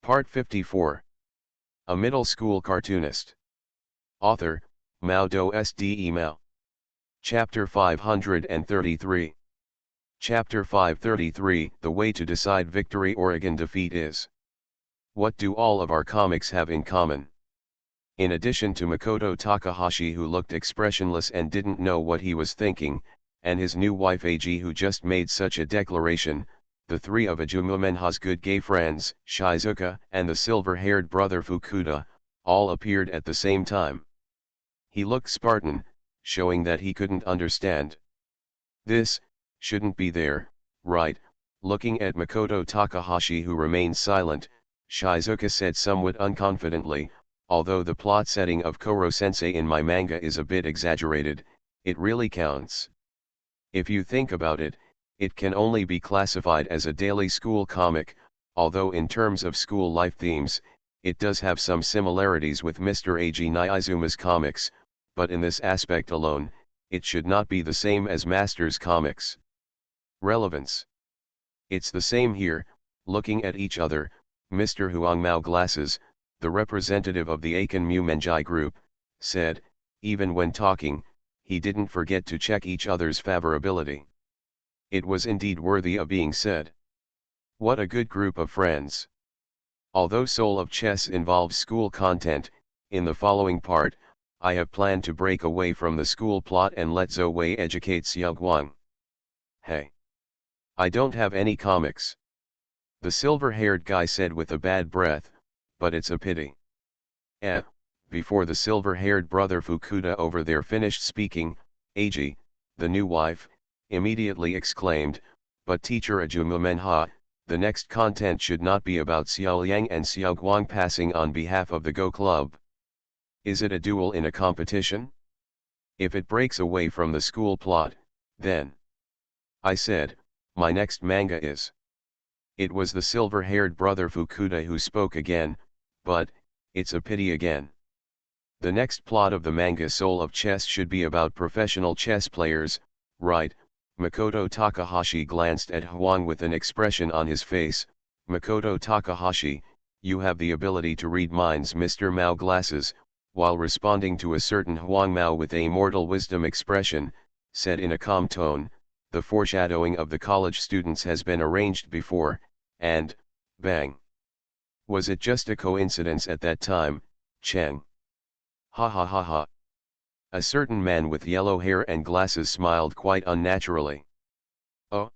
Part 54. A Middle School Cartoonist. Author, Mao Do Sde Mao. Chapter 533. Chapter 533, The Way to Decide Victory or Defeat is. What do all of our comics have in common? In addition to Makoto Takahashi, who looked expressionless and didn't know what he was thinking, and his new wife Eiji, who just made such a declaration, the three of Ajumumenha's good gay friends, Shizuka and the silver-haired brother Fukuda, all appeared at the same time. He looked Spartan, showing that he couldn't understand. This shouldn't be there, right? Looking at Makoto Takahashi, who remained silent, Shizuka said somewhat unconfidently, although the plot setting of Koro-sensei in my manga is a bit exaggerated, it really counts. If you think about it, it can only be classified as a daily school comic, although in terms of school life themes, it does have some similarities with Mr. Eiji Niizuma's comics, but in this aspect alone, it should not be the same as Master's comics. Relevance. It's the same here. Looking at each other, Mr. Huang Mao Glasses, the representative of the Aiken Mumenjai group, said, even when talking, he didn't forget to check each other's favorability. It was indeed worthy of being said. What a good group of friends. Although Soul of Chess involves school content, in the following part, I have planned to break away from the school plot and let Zhou Wei educate Xiao Guang. Hey. I don't have any comics. The silver-haired guy said with a bad breath, but it's a pity. Before the silver-haired brother Fukuda over there finished speaking, Eiji, the new wife, immediately exclaimed, but Teacher Ajumumenha, the next content should not be about Xiao Liang and Xiao Guang passing on behalf of the Go Club. Is it a duel in a competition? If it breaks away from the school plot, then. I said, my next manga is. It was the silver-haired brother Fukuda who spoke again, but, it's a pity again. The next plot of the manga Soul of Chess should be about professional chess players, right? Makoto Takahashi glanced at Huang with an expression on his face. Makoto Takahashi, you have the ability to read minds, Mr. Mao Glasses, while responding to a certain Huang Mao with a mortal wisdom expression, said in a calm tone, the foreshadowing of the college students has been arranged before, and, bang. Was it just a coincidence at that time, Cheng? Ha ha ha ha. A certain man with yellow hair and glasses smiled quite unnaturally. Oh?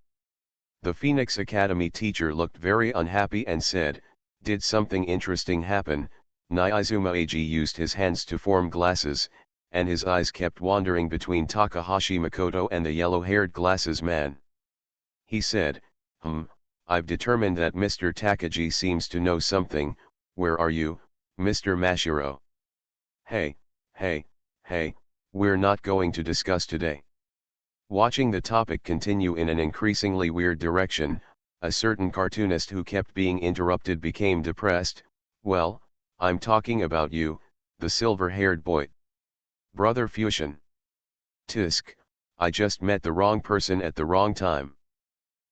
The Phoenix Academy teacher looked very unhappy and said, did something interesting happen? Niizuma Eiji used his hands to form glasses, and his eyes kept wandering between Takahashi Makoto and the yellow-haired glasses man. He said, I've determined that Mr. Takagi seems to know something. Where are you, Mr. Mashiro? Hey, we're not going to discuss today. Watching the topic continue in an increasingly weird direction, a certain cartoonist who kept being interrupted became depressed. Well, I'm talking about you, the silver-haired boy. Brother Fusion. Tisk, I just met the wrong person at the wrong time.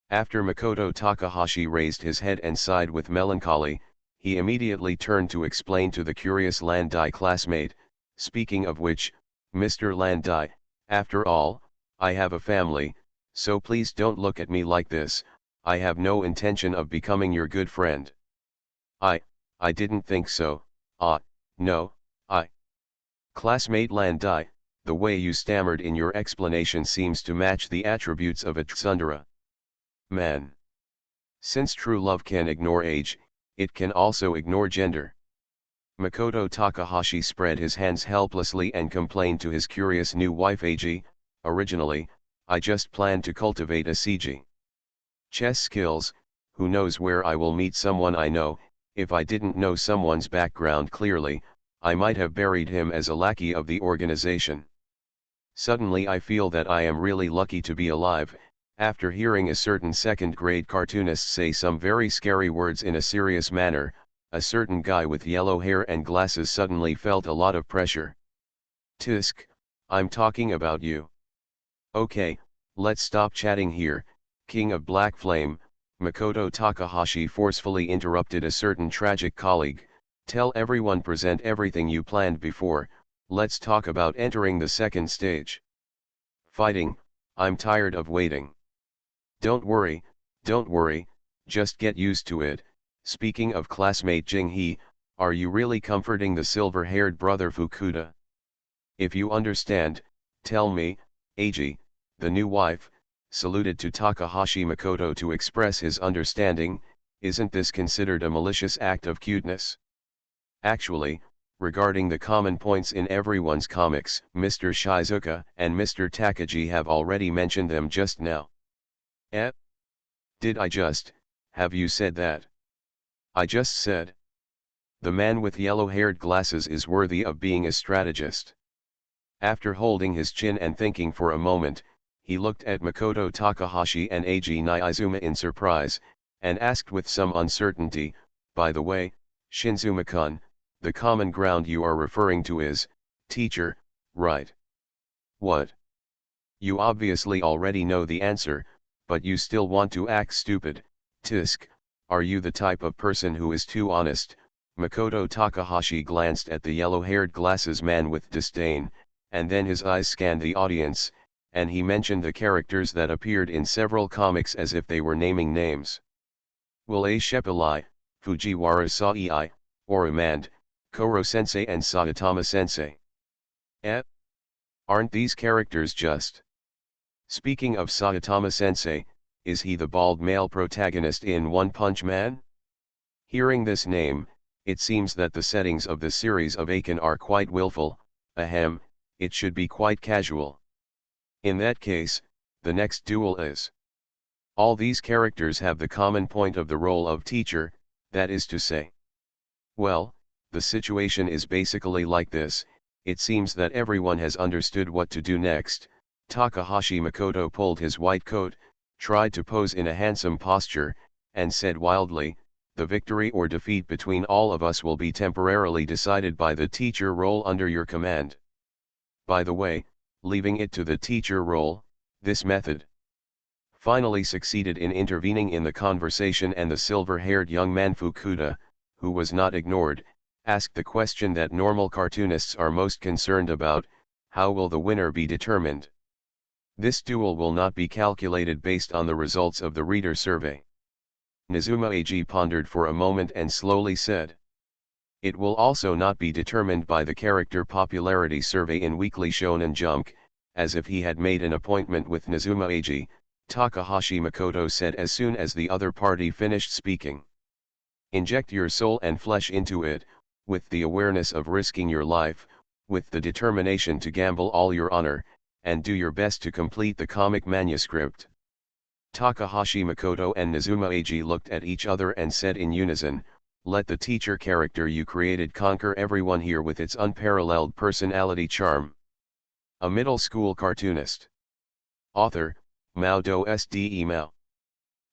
After Makoto Takahashi raised his head and sighed with melancholy, he immediately turned to explain to the curious Landai classmate, speaking of which, Mr. Landai, after all, I have a family, so please don't look at me like this. I have no intention of becoming your good friend. I didn't think so. No, Classmate Landai, the way you stammered in your explanation seems to match the attributes of a tsundere. Man. Since true love can ignore age, it can also ignore gender. Makoto Takahashi spread his hands helplessly and complained to his curious new wife Eiji, originally, I just planned to cultivate a CG. Chess skills, who knows where I will meet someone I know. If I didn't know someone's background clearly, I might have buried him as a lackey of the organization. Suddenly I feel that I am really lucky to be alive, after hearing a certain second-grade cartoonist say some very scary words in a serious manner. A certain guy with yellow hair and glasses suddenly felt a lot of pressure. Tisk, I'm talking about you. Okay, let's stop chatting here, King of Black Flame. Makoto Takahashi forcefully interrupted a certain tragic colleague. Tell everyone, present everything you planned before, let's talk about entering the second stage. Fighting, I'm tired of waiting. Don't worry, just get used to it. Speaking of classmate Jing-hee, are you really comforting the silver-haired brother Fukuda? If you understand, tell me. Eiji, the new wife, saluted to Takahashi Makoto to express his understanding. Isn't this considered a malicious act of cuteness? Actually, regarding the common points in everyone's comics, Mr. Shizuka and Mr. Takagi have already mentioned them just now. Eh? Did I just, have you said that? I just said. The man with yellow-haired glasses is worthy of being a strategist. After holding his chin and thinking for a moment, he looked at Makoto Takahashi and Eiji Niizuma in surprise, and asked with some uncertainty, by the way, Shinzuma-kun, the common ground you are referring to is, teacher, right? What? You obviously already know the answer, but you still want to act stupid. Tisk, are you the type of person who is too honest? Makoto Takahashi glanced at the yellow-haired glasses man with disdain, and then his eyes scanned the audience, and he mentioned the characters that appeared in several comics as if they were naming names. Will A. Shepilai, Fujiwara Sai, Oromand, Koro-sensei and Saitama-sensei. Eh? Aren't these characters just? Speaking of Saitama-sensei, is he the bald male protagonist in One Punch Man? Hearing this name, it seems that the settings of the series of Aiken are quite willful. Ahem, it should be quite casual. In that case, the next duel is. All these characters have the common point of the role of teacher, that is to say. Well, the situation is basically like this. It seems that everyone has understood what to do next. Takahashi Makoto pulled his white coat, tried to pose in a handsome posture, and said wildly, the victory or defeat between all of us will be temporarily decided by the teacher role under your command. By the way, leaving it to the teacher role, this method finally succeeded in intervening in the conversation, and the silver-haired young man Fukuda, who was not ignored, asked the question that normal cartoonists are most concerned about: how will the winner be determined? This duel will not be calculated based on the results of the reader survey. Nizuma Eiji pondered for a moment and slowly said. It will also not be determined by the character popularity survey in Weekly Shonen Jump. As if he had made an appointment with Nizuma Eiji, Takahashi Makoto said as soon as the other party finished speaking. Inject your soul and flesh into it, with the awareness of risking your life, with the determination to gamble all your honor, and do your best to complete the comic manuscript. Takahashi Makoto and Nizuma Eiji looked at each other and said in unison, let the teacher character you created conquer everyone here with its unparalleled personality charm. A middle school cartoonist. Author, MaleProtagonist Mao.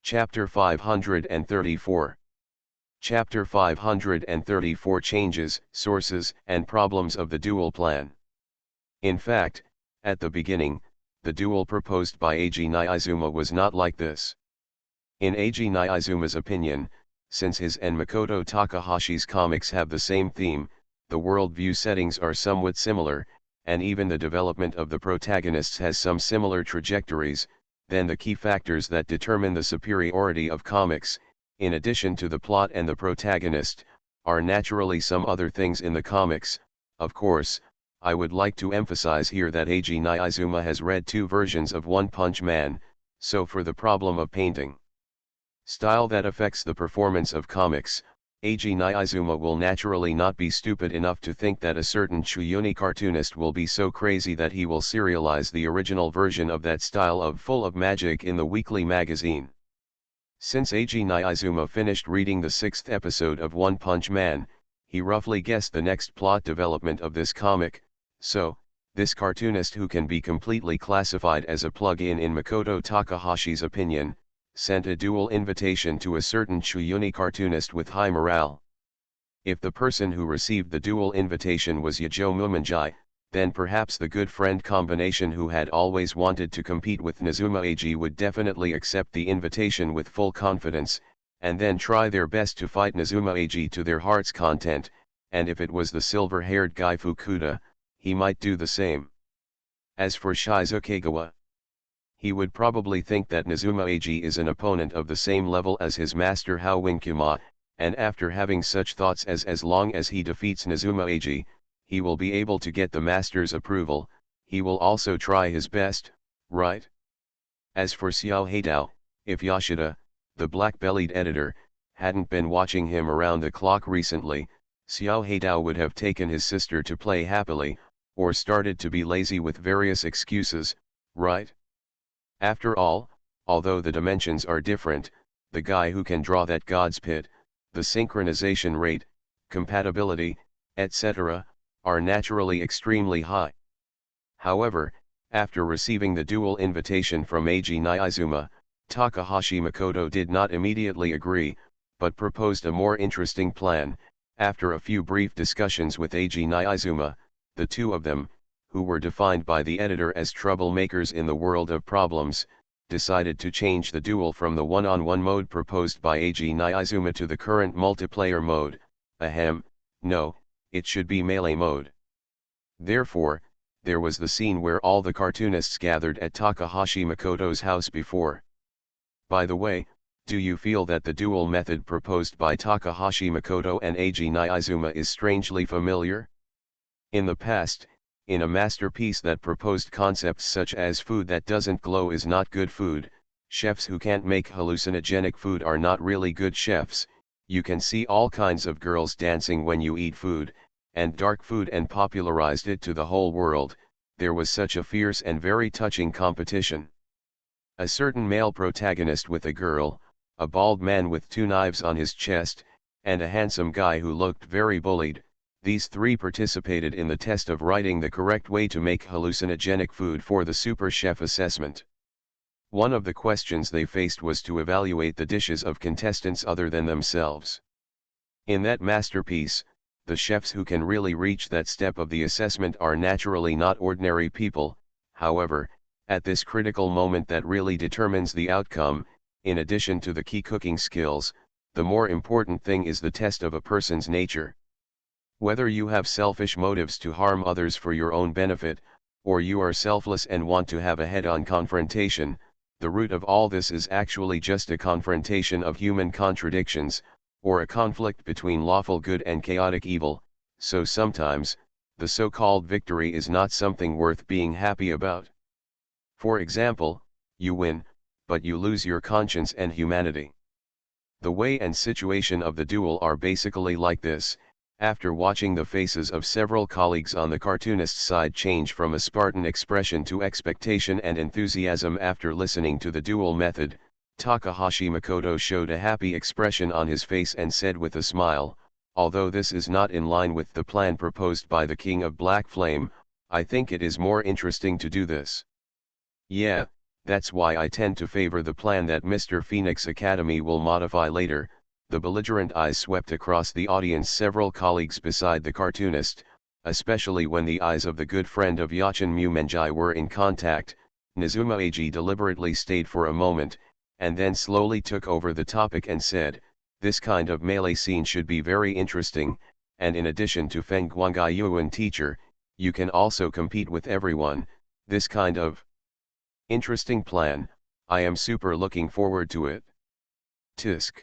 Chapter 534. Chapter 534 Changes, Sources, and Problems of the Duel Plan. In fact, at the beginning, the duel proposed by Eiji Niizuma was not like this. In Eiji Niizuma's opinion, since his and Makoto Takahashi's comics have the same theme, the worldview settings are somewhat similar, and even the development of the protagonists has some similar trajectories, then the key factors that determine the superiority of comics, in addition to the plot and the protagonist, are naturally some other things in the comics. Of course, I would like to emphasize here that Eiji Niizuma has read 2 versions of One Punch Man, so for the problem of painting style that affects the performance of comics, Eiji Niizuma will naturally not be stupid enough to think that a certain Chuyuni cartoonist will be so crazy that he will serialize the original version of that style of full of magic in the weekly magazine. Since Eiji Niizuma finished reading the 6th episode of One Punch Man, he roughly guessed the next plot development of this comic, so, this cartoonist, who can be completely classified as a plug-in in Makoto Takahashi's opinion, sent a duel invitation to a certain Chuyuni cartoonist with high morale. If the person who received the duel invitation was Yajo Mumanjai, then perhaps the good friend combination who had always wanted to compete with Nazuma Ag would definitely accept the invitation with full confidence, and then try their best to fight Nazuma Ag to their heart's content, and if it was the silver-haired guy Fukuda, he might do the same. As for Shizukawa, he would probably think that Nazuma Ag is an opponent of the same level as his master Howinkuma, and after having such thoughts as long as he defeats Nazuma Ag, he will be able to get the master's approval, he will also try his best, right? As for Xiao Heidao, if Yoshida, the black-bellied editor, hadn't been watching him around the clock recently, Xiao Heidao would have taken his sister to play happily, or started to be lazy with various excuses, right? After all, although the dimensions are different, the guy who can draw that God's pit, the synchronization rate, compatibility, etc., are naturally extremely high. However, after receiving the dual invitation from Eiji Niizuma, Takahashi Makoto did not immediately agree, but proposed a more interesting plan. After a few brief discussions with Eiji Niizuma, the two of them, who were defined by the editor as troublemakers in the world of problems, decided to change the duel from the one-on-one mode proposed by Eiji Niizuma to the current multiplayer mode. Ahem, no, it should be melee mode. Therefore, there was the scene where all the cartoonists gathered at Takahashi Makoto's house before. By the way, do you feel that the duel method proposed by Takahashi Makoto and Eiji Niizuma is strangely familiar? In the past, in a masterpiece that proposed concepts such as food that doesn't glow is not good food, chefs who can't make hallucinogenic food are not really good chefs, you can see all kinds of girls dancing when you eat food, and dark food, and popularized it to the whole world, there was such a fierce and very touching competition. A certain male protagonist with a girl, a bald man with two knives on his chest, and a handsome guy who looked very bullied, these three participated in the test of writing the correct way to make hallucinogenic food for the Super Chef assessment. One of the questions they faced was to evaluate the dishes of contestants other than themselves. In that masterpiece, the chefs who can really reach that step of the assessment are naturally not ordinary people. However, at this critical moment that really determines the outcome, in addition to the key cooking skills, the more important thing is the test of a person's nature. Whether you have selfish motives to harm others for your own benefit, or you are selfless and want to have a head-on confrontation, the root of all this is actually just a confrontation of human contradictions, or a conflict between lawful good and chaotic evil, so sometimes, the so-called victory is not something worth being happy about. For example, you win, but you lose your conscience and humanity. The way and situation of the duel are basically like this. After watching the faces of several colleagues on the cartoonist side change from a Spartan expression to expectation and enthusiasm after listening to the duel method, Takahashi Makoto showed a happy expression on his face and said with a smile, "Although this is not in line with the plan proposed by the King of Black Flame, I think it is more interesting to do this. Yeah, that's why I tend to favor the plan that Mr. Phoenix Academy will modify later." The belligerent eyes swept across the audience. Several colleagues beside the cartoonist, especially when the eyes of the good friend of Yachin Mumenjai were in contact, Nazuma Ag deliberately stayed for a moment, and then slowly took over the topic and said, "This kind of melee scene should be very interesting, and in addition to Feng Guangai Yuan teacher, you can also compete with everyone. This kind of interesting plan, I am super looking forward to it. Tisk.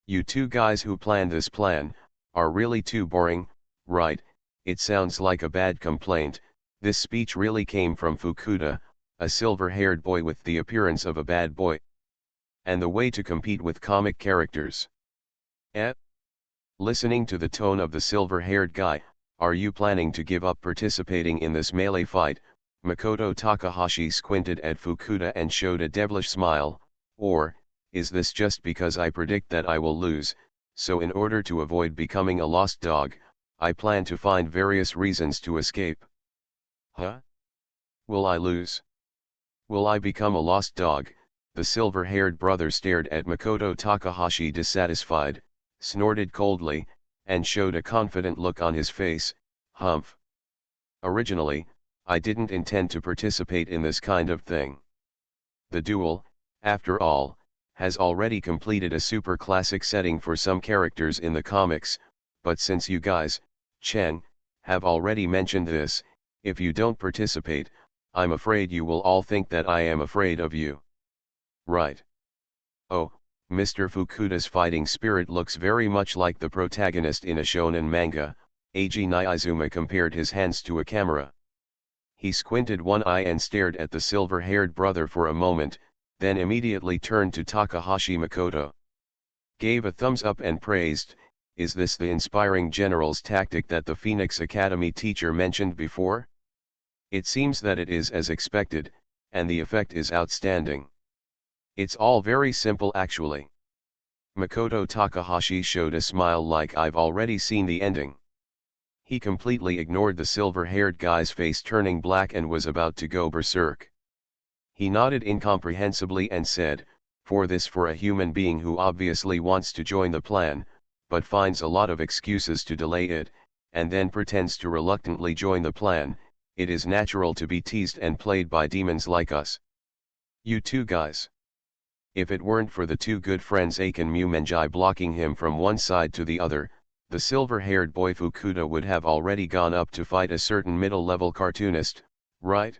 You two guys who planned this plan, are really too boring, right?" It sounds like a bad complaint. This speech really came from Fukuda, a silver-haired boy with the appearance of a bad boy. And the way to compete with comic characters. Listening to the tone of the silver-haired guy, are you planning to give up participating in this melee fight? Makoto Takahashi squinted at Fukuda and showed a devilish smile, or, is this just because I predict that I will lose, so in order to avoid becoming a lost dog, I plan to find various reasons to escape? Huh? Will I lose? Will I become a lost dog? The silver-haired brother stared at Makoto Takahashi dissatisfied, snorted coldly, and showed a confident look on his face. Humph. Originally, I didn't intend to participate in this kind of thing. The duel, after all, has already completed a super classic setting for some characters in the comics, but since you guys, Chen, have already mentioned this, if you don't participate, I'm afraid you will all think that I am afraid of you. Right. Oh, Mr. Fukuda's fighting spirit looks very much like the protagonist in a shonen manga. Eiji Niizuma compared his hands to a camera. He squinted one eye and stared at the silver-haired brother for a moment, then immediately turned to Takahashi Makoto. Gave a thumbs up and praised, "Is this the inspiring general's tactic that the Phoenix Academy teacher mentioned before? It seems that it is as expected, and the effect is outstanding. It's all very simple actually." Makoto Takahashi showed a smile like I've already seen the ending. He completely ignored the silver-haired guy's face turning black and was about to go berserk. He nodded incomprehensibly and said, for a human being who obviously wants to join the plan, but finds a lot of excuses to delay it, and then pretends to reluctantly join the plan, it is natural to be teased and played by demons like us. You two guys. If it weren't for the two good friends Aiken Mumenjai blocking him from one side to the other, the silver-haired boy Fukuda would have already gone up to fight a certain middle-level cartoonist, right?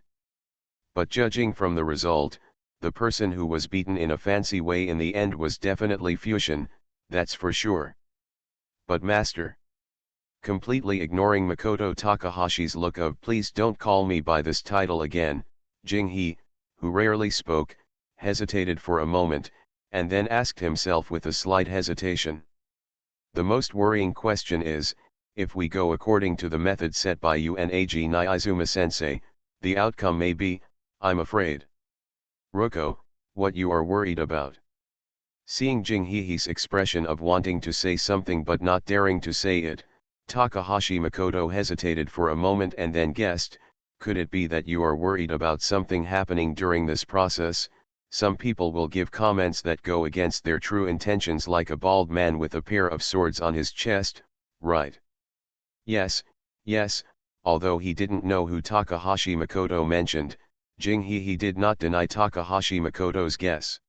But judging from the result, the person who was beaten in a fancy way in the end was definitely Fusion, that's for sure. But master. Completely ignoring Makoto Takahashi's look of "please don't call me by this title again," Jing-hee, who rarely spoke, hesitated for a moment, and then asked himself with a slight hesitation. The most worrying question is, if we go according to the method set by you and Eiji Niizuma-sensei, the outcome may be, I'm afraid. Ruko, what you are worried about? Seeing Jing-hee's expression of wanting to say something but not daring to say it, Takahashi Makoto hesitated for a moment and then guessed, could it be that you are worried about something happening during this process? Some people will give comments that go against their true intentions, like a bald man with a pair of swords on his chest, right? Yes, although he didn't know who Takahashi Makoto mentioned, Jing-hee did not deny Takahashi Makoto's guess.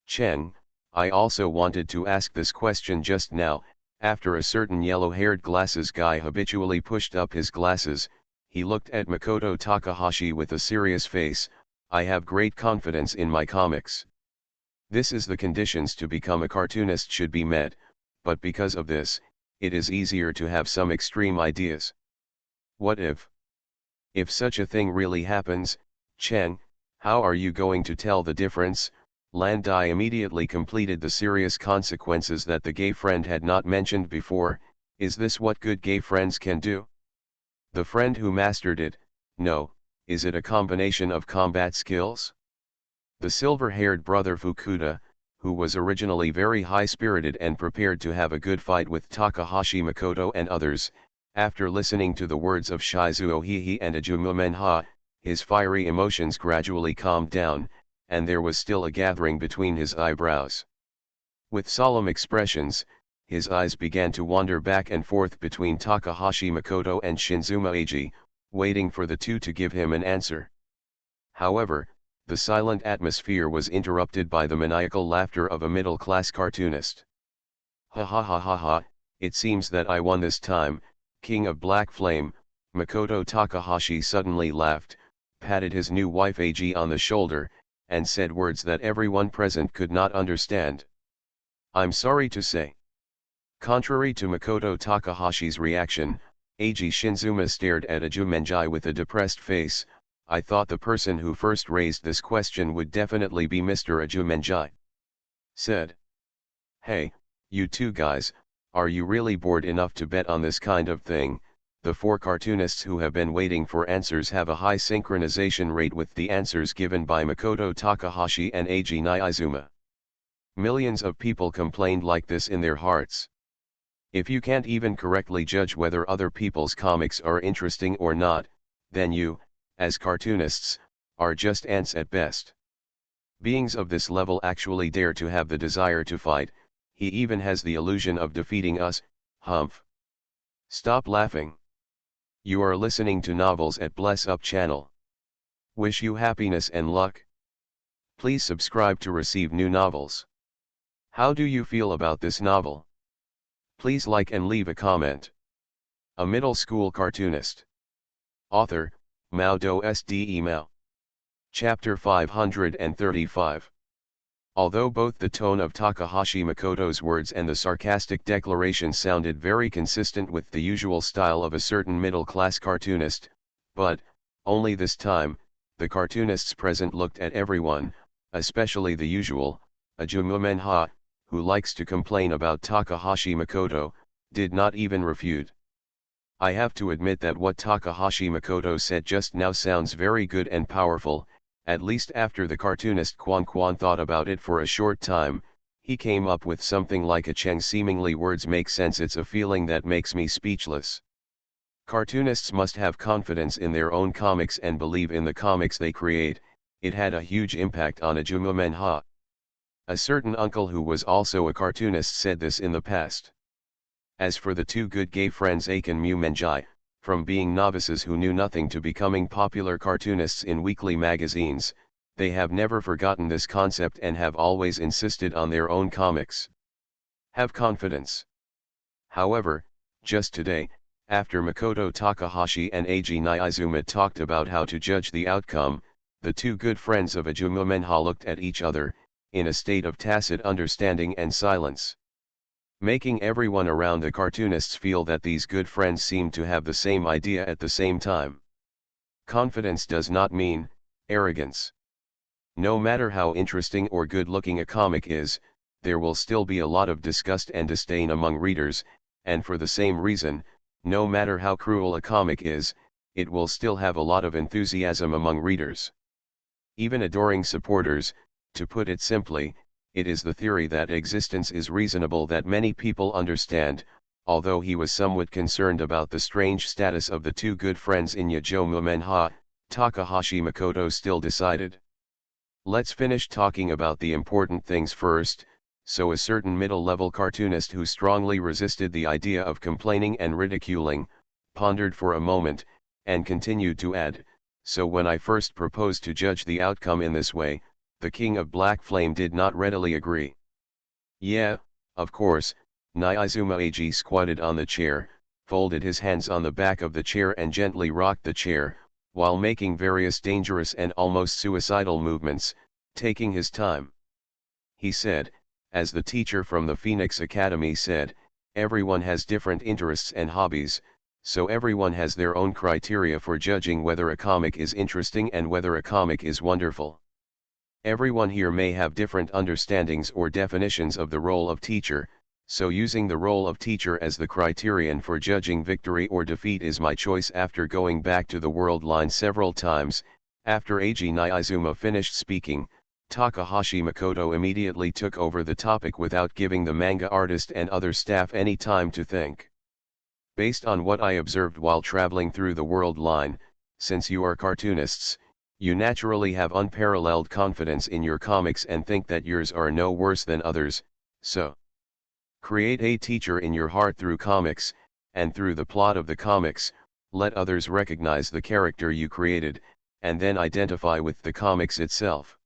Chen, I also wanted to ask this question just now. After a certain yellow-haired glasses guy habitually pushed up his glasses, he looked at Makoto Takahashi with a serious face. I have great confidence in my comics. This is the conditions to become a cartoonist should be met, but because of this, it is easier to have some extreme ideas. What if? If such a thing really happens, Chen, how are you going to tell the difference? Lan Dai immediately completed the serious consequences that the gay friend had not mentioned before. Is this what good gay friends can do? The friend who mastered it, no. Is it a combination of combat skills? The silver-haired brother Fukuda, who was originally very high-spirited and prepared to have a good fight with Takahashi Makoto and others, after listening to the words of Shizuo Hihi and Ajumu, his fiery emotions gradually calmed down, and there was still a gathering between his eyebrows. With solemn expressions, his eyes began to wander back and forth between Takahashi Makoto and Shinzuma Eiji, waiting for the two to give him an answer. However, the silent atmosphere was interrupted by the maniacal laughter of a middle-class cartoonist. Ha ha ha ha ha, it seems that I won this time, King of Black Flame. Makoto Takahashi suddenly laughed, patted his new wife Eiji on the shoulder, and said words that everyone present could not understand. I'm sorry to say. Contrary to Makoto Takahashi's reaction, Eiji Shinzuma stared at Ajumenjai with a depressed face. I thought the person who first raised this question would definitely be Mr. Ajumenjai. Said. Hey, you two guys, are you really bored enough to bet on this kind of thing? The four cartoonists who have been waiting for answers have a high synchronization rate with the answers given by Makoto Takahashi and Eiji Niizuma. Millions of people complained like this in their hearts. If you can't even correctly judge whether other people's comics are interesting or not, then you, as cartoonists, are just ants at best. Beings of this level actually dare to have the desire to fight. He even has the illusion of defeating us, humph. Stop laughing. You are listening to Novels at Bless Up channel. Wish you happiness and luck. Please subscribe to receive new novels. How do you feel about this novel? Please like and leave a comment. A middle school cartoonist. Author, MaleProtagonist. Chapter 535. Although both the tone of Takahashi Makoto's words and the sarcastic declaration sounded very consistent with the usual style of a certain middle-class cartoonist, but, only this time, the cartoonists present looked at everyone, especially the usual, Ajumu-menha, who likes to complain about Takahashi Makoto, did not even refute. I have to admit that what Takahashi Makoto said just now sounds very good and powerful. At least after the cartoonist Quan thought about it for a short time, he came up with something like a Cheng seemingly words make sense. It's a feeling that makes me speechless. Cartoonists must have confidence in their own comics and believe in the comics they create. It had a huge impact on Ajumu-menha. A certain uncle who was also a cartoonist said this in the past. As for the two good gay friends Aiken Mu-menjai, from being novices who knew nothing to becoming popular cartoonists in weekly magazines, they have never forgotten this concept and have always insisted on their own comics. Have confidence. However, just today, after Makoto Takahashi and Eiji Nizuma talked about how to judge the outcome, the two good friends of Ajumu-menha looked at each other, in a state of tacit understanding and silence, making everyone around the cartoonists feel that these good friends seem to have the same idea at the same time. Confidence does not mean arrogance. No matter how interesting or good-looking a comic is, there will still be a lot of disgust and disdain among readers, and for the same reason, no matter how cruel a comic is, it will still have a lot of enthusiasm among readers. Even adoring supporters, to put it simply, it is the theory that existence is reasonable that many people understand. Although he was somewhat concerned about the strange status of the two good friends in Ajumu-menha, Takahashi Makoto still decided. Let's finish talking about the important things first. So a certain middle-level cartoonist who strongly resisted the idea of complaining and ridiculing, pondered for a moment, and continued to add, so when I first proposed to judge the outcome in this way, the King of Black Flame did not readily agree. Yeah, of course. Nizuma Eiji squatted on the chair, folded his hands on the back of the chair and gently rocked the chair, while making various dangerous and almost suicidal movements, taking his time. He said, as the teacher from the Phoenix Academy said, everyone has different interests and hobbies, so everyone has their own criteria for judging whether a comic is interesting and whether a comic is wonderful. Everyone here may have different understandings or definitions of the role of teacher, so using the role of teacher as the criterion for judging victory or defeat is my choice. After going back to the world line several times, after Eiji Nizuma finished speaking, Takahashi Makoto immediately took over the topic without giving the manga artist and other staff any time to think. Based on what I observed while traveling through the world line, since you are cartoonists, you naturally have unparalleled confidence in your comics and think that yours are no worse than others, so create a teacher in your heart through comics, and through the plot of the comics, let others recognize the character you created, and then identify with the comics itself.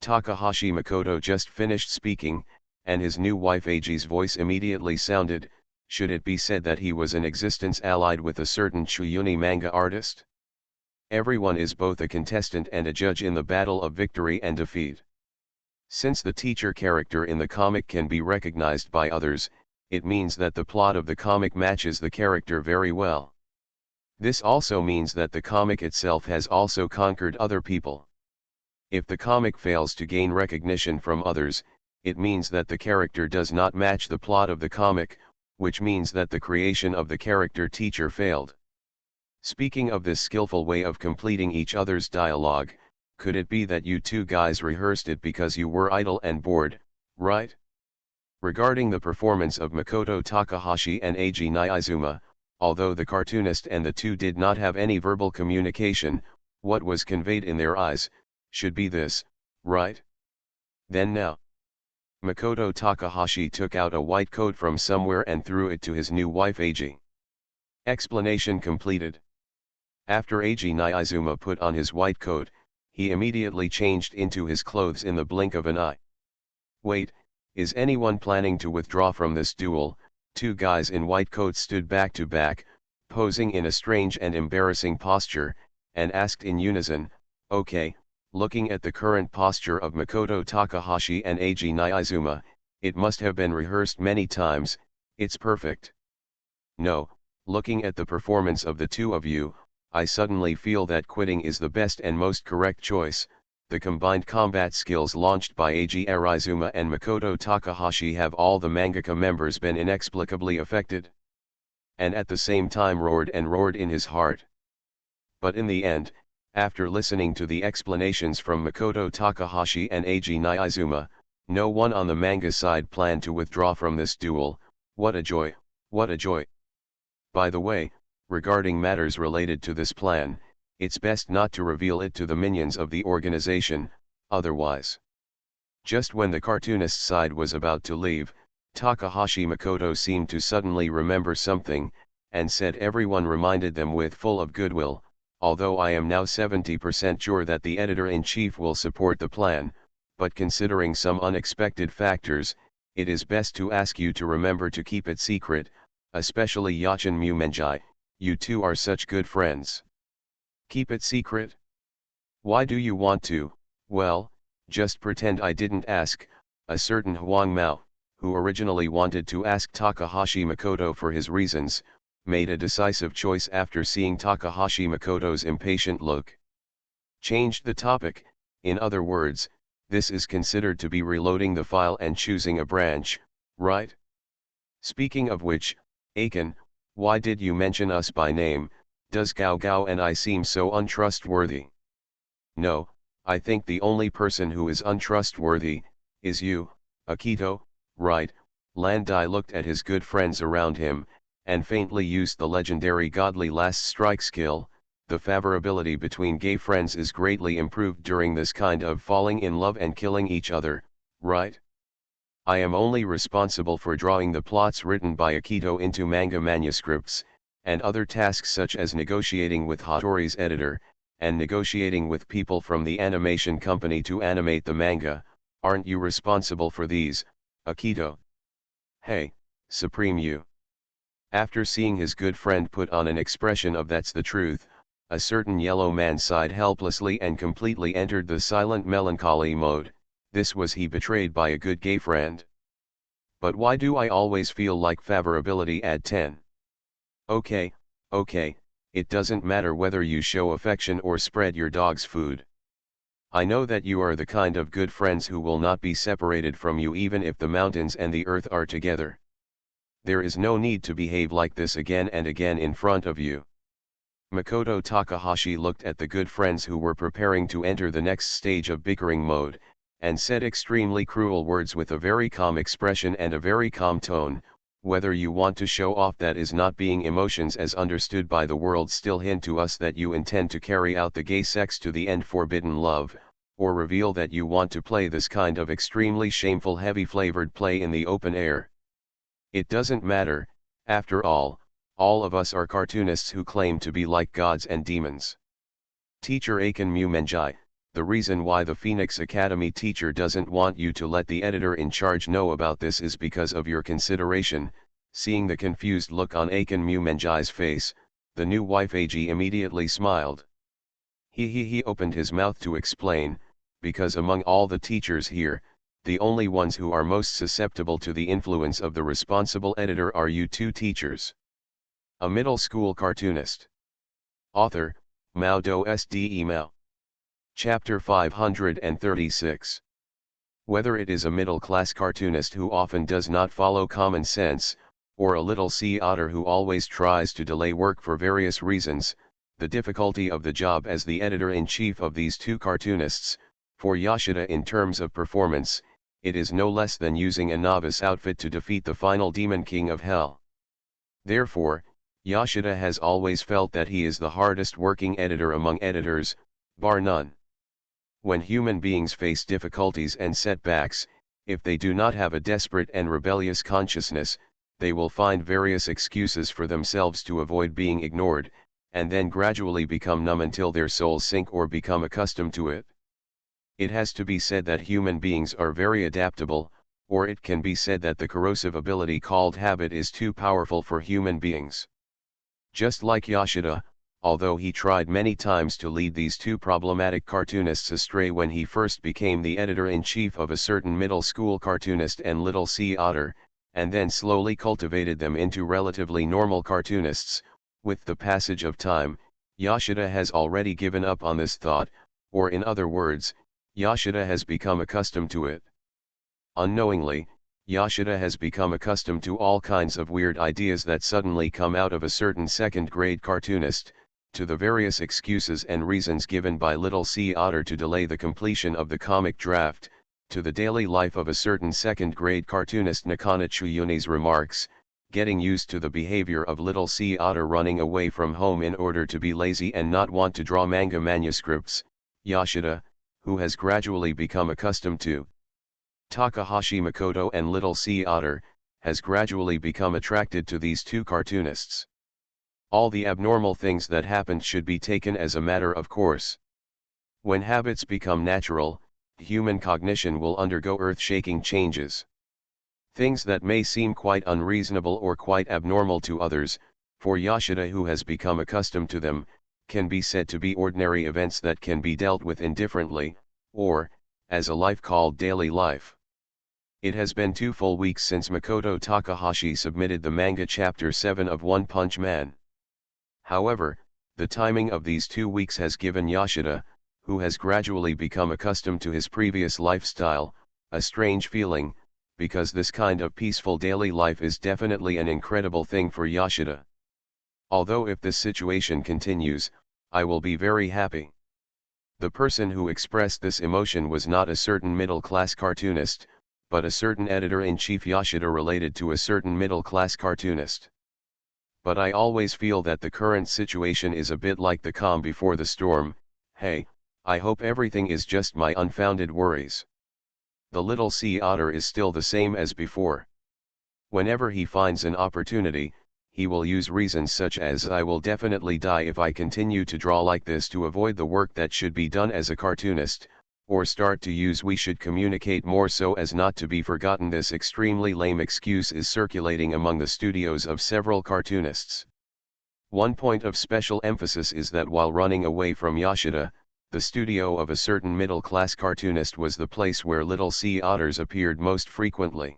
Takahashi Makoto just finished speaking, and his new wife Eiji's voice immediately sounded, should it be said that he was in existence allied with a certain Chuyuni manga artist? Everyone is both a contestant and a judge in the battle of victory and defeat. Since the teacher character in the comic can be recognized by others, it means that the plot of the comic matches the character very well. This also means that the comic itself has also conquered other people. If the comic fails to gain recognition from others, it means that the character does not match the plot of the comic, which means that the creation of the character teacher failed. Speaking of this skillful way of completing each other's dialogue, could it be that you two guys rehearsed it because you were idle and bored, right? Regarding the performance of Makoto Takahashi and Eiji Nizuma, although the cartoonist and the two did not have any verbal communication, what was conveyed in their eyes, should be this, right? Then now. Makoto Takahashi took out a white coat from somewhere and threw it to his new wife Eiji. Explanation completed. After Eiji Nizuma put on his white coat, he immediately changed into his clothes in the blink of an eye. Wait, is anyone planning to withdraw from this duel? Two guys in white coats stood back to back, posing in a strange and embarrassing posture, and asked in unison, okay, looking at the current posture of Makoto Takahashi and Eiji Nizuma, it must have been rehearsed many times, it's perfect. No, looking at the performance of the two of you, I suddenly feel that quitting is the best and most correct choice. The combined combat skills launched by Eiji Arizuma and Makoto Takahashi have all the Mangaka members been inexplicably affected. And at the same time roared in his heart. But in the end, after listening to the explanations from Makoto Takahashi and Eiji Nizuma, no one on the manga side planned to withdraw from this duel. What a joy, what a joy. By the way, regarding matters related to this plan, it's best not to reveal it to the minions of the organization, otherwise. Just when the cartoonist side was about to leave, Takahashi Makoto seemed to suddenly remember something, and said everyone reminded them with full of goodwill, although I am now 70% sure that the editor-in-chief will support the plan, but considering some unexpected factors, it is best to ask you to remember to keep it secret, especially Yachin Mumenjai, you two are such good friends. Keep it secret? Why do you want to? Well, just pretend I didn't ask. A certain Huang Mao, who originally wanted to ask Takahashi Makoto for his reasons, made a decisive choice after seeing Takahashi Makoto's impatient look. Changed the topic, in other words, this is considered to be reloading the file and choosing a branch, right? Speaking of which, Aiken, why did you mention us by name? Does Gao Gao and I seem so untrustworthy? No, I think the only person who is untrustworthy, is you, Akito, right? Landai looked at his good friends around him, and faintly used the legendary godly last strike skill. The favorability between gay friends is greatly improved during this kind of falling in love and killing each other, right? I am only responsible for drawing the plots written by Akito into manga manuscripts, and other tasks such as negotiating with Hattori's editor, and negotiating with people from the animation company to animate the manga. Aren't you responsible for these, Akito? Hey, Supreme you. After seeing his good friend put on an expression of that's the truth, a certain yellow man sighed helplessly and completely entered the silent melancholy mode. This was he betrayed by a good gay friend. But why do I always feel like favorability at 10? Okay, it doesn't matter whether you show affection or spread your dog's food. I know that you are the kind of good friends who will not be separated from you even if the mountains and the earth are together. There is no need to behave like this again and again in front of you. Makoto Takahashi looked at the good friends who were preparing to enter the next stage of bickering mode, and said extremely cruel words with a very calm expression and a very calm tone. Whether you want to show off that is not being emotions as understood by the world, still hint to us that you intend to carry out the gay sex to the end, forbidden love, or reveal that you want to play this kind of extremely shameful heavy flavored play in the open air. It doesn't matter, after all of us are cartoonists who claim to be like gods and demons. Teacher Aiken Mumenjai, the reason why the Phoenix Academy teacher doesn't want you to let the editor in charge know about this is because of your consideration. Seeing the confused look on Aiken Mumenjai's face, the new wife Eiji immediately smiled. He opened his mouth to explain, because among all the teachers here, the only ones who are most susceptible to the influence of the responsible editor are you two teachers. A middle school cartoonist. Author, Mao Do Sde Mao. Chapter 536. Whether it is a middle-class cartoonist who often does not follow common sense, or a little sea otter who always tries to delay work for various reasons, the difficulty of the job as the editor-in-chief of these two cartoonists, for Yoshida in terms of performance, it is no less than using a novice outfit to defeat the final demon king of hell. Therefore, Yoshida has always felt that he is the hardest working editor among editors, bar none. When human beings face difficulties and setbacks, if they do not have a desperate and rebellious consciousness, they will find various excuses for themselves to avoid being ignored, and then gradually become numb until their souls sink or become accustomed to it. It has to be said that human beings are very adaptable, or it can be said that the corrosive ability called habit is too powerful for human beings. Just like Yoshida, although he tried many times to lead these two problematic cartoonists astray when he first became the editor-in-chief of a certain middle school cartoonist and Little Sea Otter, and then slowly cultivated them into relatively normal cartoonists, with the passage of time, Yoshida has already given up on this thought, or in other words, Yoshida has become accustomed to it. Unknowingly, Yoshida has become accustomed to all kinds of weird ideas that suddenly come out of a certain second-grade cartoonist, to the various excuses and reasons given by Little Sea Otter to delay the completion of the comic draft, to the daily life of a certain second-grade cartoonist Nakana Chuyuni's remarks, getting used to the behavior of Little Sea Otter running away from home in order to be lazy and not want to draw manga manuscripts. Yoshida, who has gradually become accustomed to Takahashi Makoto and Little Sea Otter, has gradually become attracted to these two cartoonists. All the abnormal things that happened should be taken as a matter of course. When habits become natural, human cognition will undergo earth-shaking changes. Things that may seem quite unreasonable or quite abnormal to others, for Yoshida who has become accustomed to them, can be said to be ordinary events that can be dealt with indifferently, or, as a life called daily life. It has been 2 full weeks since Makoto Takahashi submitted the manga Chapter 7 of One Punch Man. However, the timing of these 2 weeks has given Yoshida, who has gradually become accustomed to his previous lifestyle, a strange feeling, because this kind of peaceful daily life is definitely an incredible thing for Yoshida. Although if this situation continues, I will be very happy. The person who expressed this emotion was not a certain middle-class cartoonist, but a certain editor-in-chief Yoshida related to a certain middle-class cartoonist. But I always feel that the current situation is a bit like the calm before the storm. Hey, I hope everything is just my unfounded worries. The Little Sea Otter is still the same as before. Whenever he finds an opportunity, he will use reasons such as I will definitely die if I continue to draw like this to avoid the work that should be done as a cartoonist, or start to use we should communicate more so as not to be forgotten. This extremely lame excuse is circulating among the studios of several cartoonists. One point of special emphasis is that while running away from Yoshida, the studio of a certain middle-class cartoonist was the place where Little Sea Otters appeared most frequently.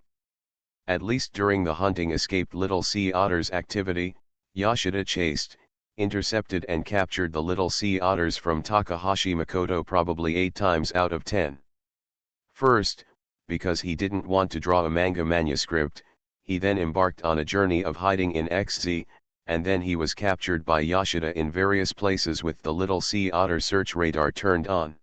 At least during the hunting escaped Little Sea Otter's activity, Yoshida chased, intercepted and captured the Little Sea Otters from Takahashi Makoto probably 8 times out of 10. First, because he didn't want to draw a manga manuscript, he then embarked on a journey of hiding in XZ, and then he was captured by Yoshida in various places with the Little Sea Otter search radar turned on.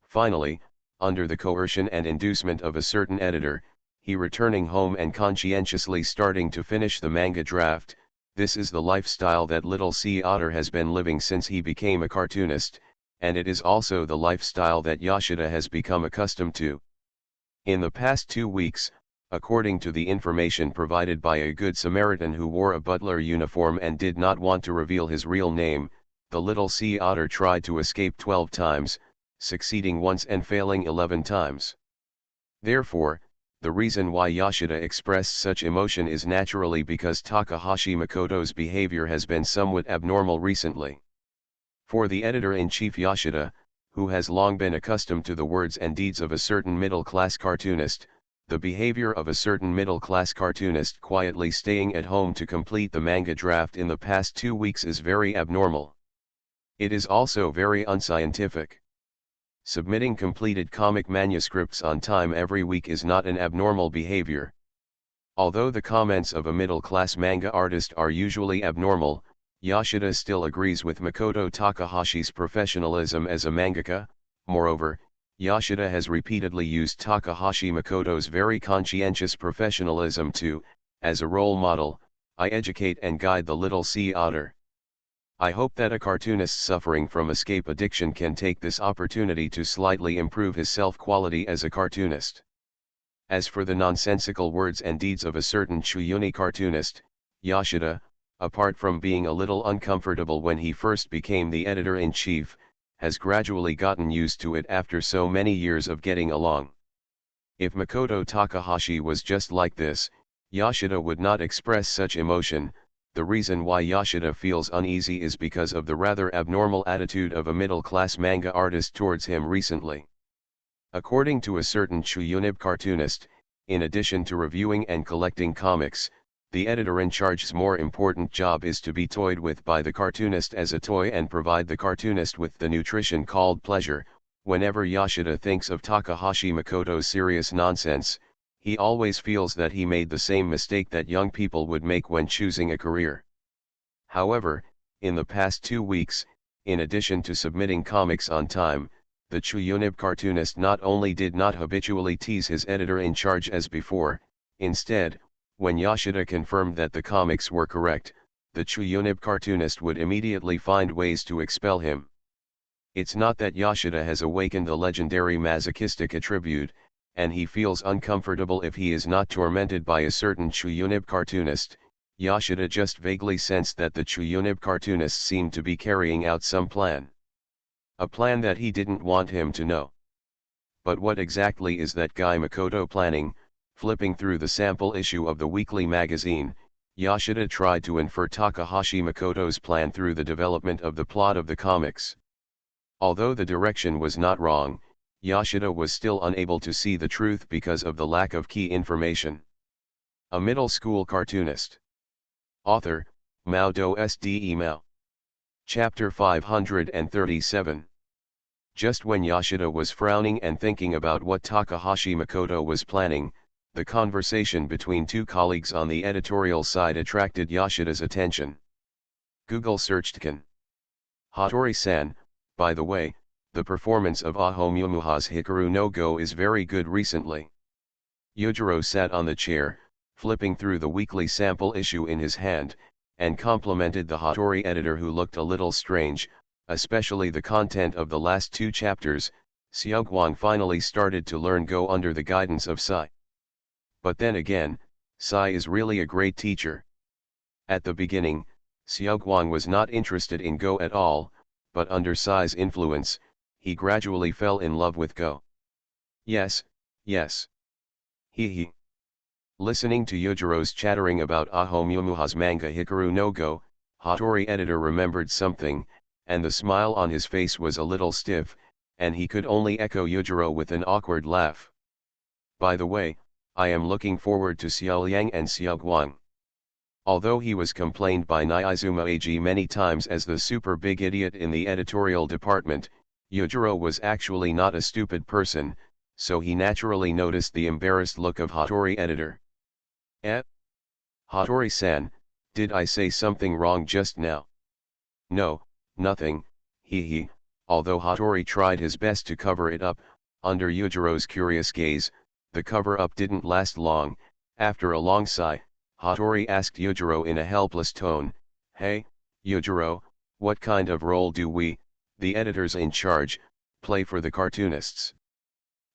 Finally, under the coercion and inducement of a certain editor, he returning home and conscientiously starting to finish the manga draft. This is the lifestyle that Little Sea Otter has been living since he became a cartoonist, and it is also the lifestyle that Yoshida has become accustomed to. In the past 2 weeks, according to the information provided by a good Samaritan who wore a butler uniform and did not want to reveal his real name, the Little Sea Otter tried to escape 12 times, succeeding once and failing 11 times. Therefore, the reason why Yoshida expressed such emotion is naturally because Takahashi Makoto's behavior has been somewhat abnormal recently. For the editor-in-chief Yoshida, who has long been accustomed to the words and deeds of a certain middle-class cartoonist, the behavior of a certain middle-class cartoonist quietly staying at home to complete the manga draft in the past 2 weeks is very abnormal. It is also very unscientific. Submitting completed comic manuscripts on time every week is not an abnormal behavior. Although the comments of a middle-class manga artist are usually abnormal, Yoshida still agrees with Makoto Takahashi's professionalism as a mangaka. Moreover, Yoshida has repeatedly used Takahashi Makoto's very conscientious professionalism to, as a role model, I educate and guide the Little Sea Otter. I hope that a cartoonist suffering from escape addiction can take this opportunity to slightly improve his self-quality as a cartoonist. As for the nonsensical words and deeds of a certain Chuyuni cartoonist, Yoshida, apart from being a little uncomfortable when he first became the editor-in-chief, has gradually gotten used to it after so many years of getting along. If Makoto Takahashi was just like this, Yoshida would not express such emotion. The reason why Yoshida feels uneasy is because of the rather abnormal attitude of a middle-class manga artist towards him recently. According to a certain Chuyunib cartoonist, in addition to reviewing and collecting comics, the editor-in-charge's more important job is to be toyed with by the cartoonist as a toy and provide the cartoonist with the nutrition called pleasure. Whenever Yoshida thinks of Takahashi Makoto's serious nonsense, he always feels that he made the same mistake that young people would make when choosing a career. However, in the past 2 weeks, in addition to submitting comics on time, the Chuyunib cartoonist not only did not habitually tease his editor-in-charge as before, instead, when Yoshida confirmed that the comics were correct, the Chuyunib cartoonist would immediately find ways to expel him. It's not that Yoshida has awakened a legendary masochistic attribute, and he feels uncomfortable if he is not tormented by a certain Chuyunib cartoonist. Yoshida just vaguely sensed that the Chuyunib cartoonist seemed to be carrying out some plan. A plan that he didn't want him to know. But what exactly is that guy Makoto planning? Flipping through the sample issue of the weekly magazine, Yoshida tried to infer Takahashi Makoto's plan through the development of the plot of the comics. Although the direction was not wrong, Yoshida was still unable to see the truth because of the lack of key information. A middle school cartoonist. Author, MaleProtagonist. Male. Chapter 537. Just when Yoshida was frowning and thinking about what Takahashi Makoto was planning, the conversation between two colleagues on the editorial side attracted Yoshida's attention. Google searched Kan. Hattori-san, by the way, the performance of Aho Mumuha's Hikaru no Go is very good recently. Yujiro sat on the chair, flipping through the weekly sample issue in his hand, and complimented the Hattori editor who looked a little strange, especially the content of the last 2 chapters. Xiaoguang finally started to learn Go under the guidance of Sai. But then again, Sai is really a great teacher. At the beginning, Xiaoguang was not interested in Go at all, but under Sai's influence, he gradually fell in love with Go. Yes, yes. He. Listening to Yujiro's chattering about Aho Mumuha's manga Hikaru no Go, Hattori editor remembered something, and the smile on his face was a little stiff, and he could only echo Yujiro with an awkward laugh. By the way, I am looking forward to Xiao Yang and Xiao Guang. Although he was complained by Nyaizuma Ag many times as the super big idiot in the editorial department, Yujiro was actually not a stupid person, so he naturally noticed the embarrassed look of Hattori editor. Hattori-san, did I say something wrong just now? No, nothing, he. Although Hattori tried his best to cover it up, under Yujiro's curious gaze, the cover-up didn't last long. After a long sigh, Hattori asked Yujiro in a helpless tone, "Hey, Yujiro, what kind of role do we, the editors in charge, play for the cartoonists?"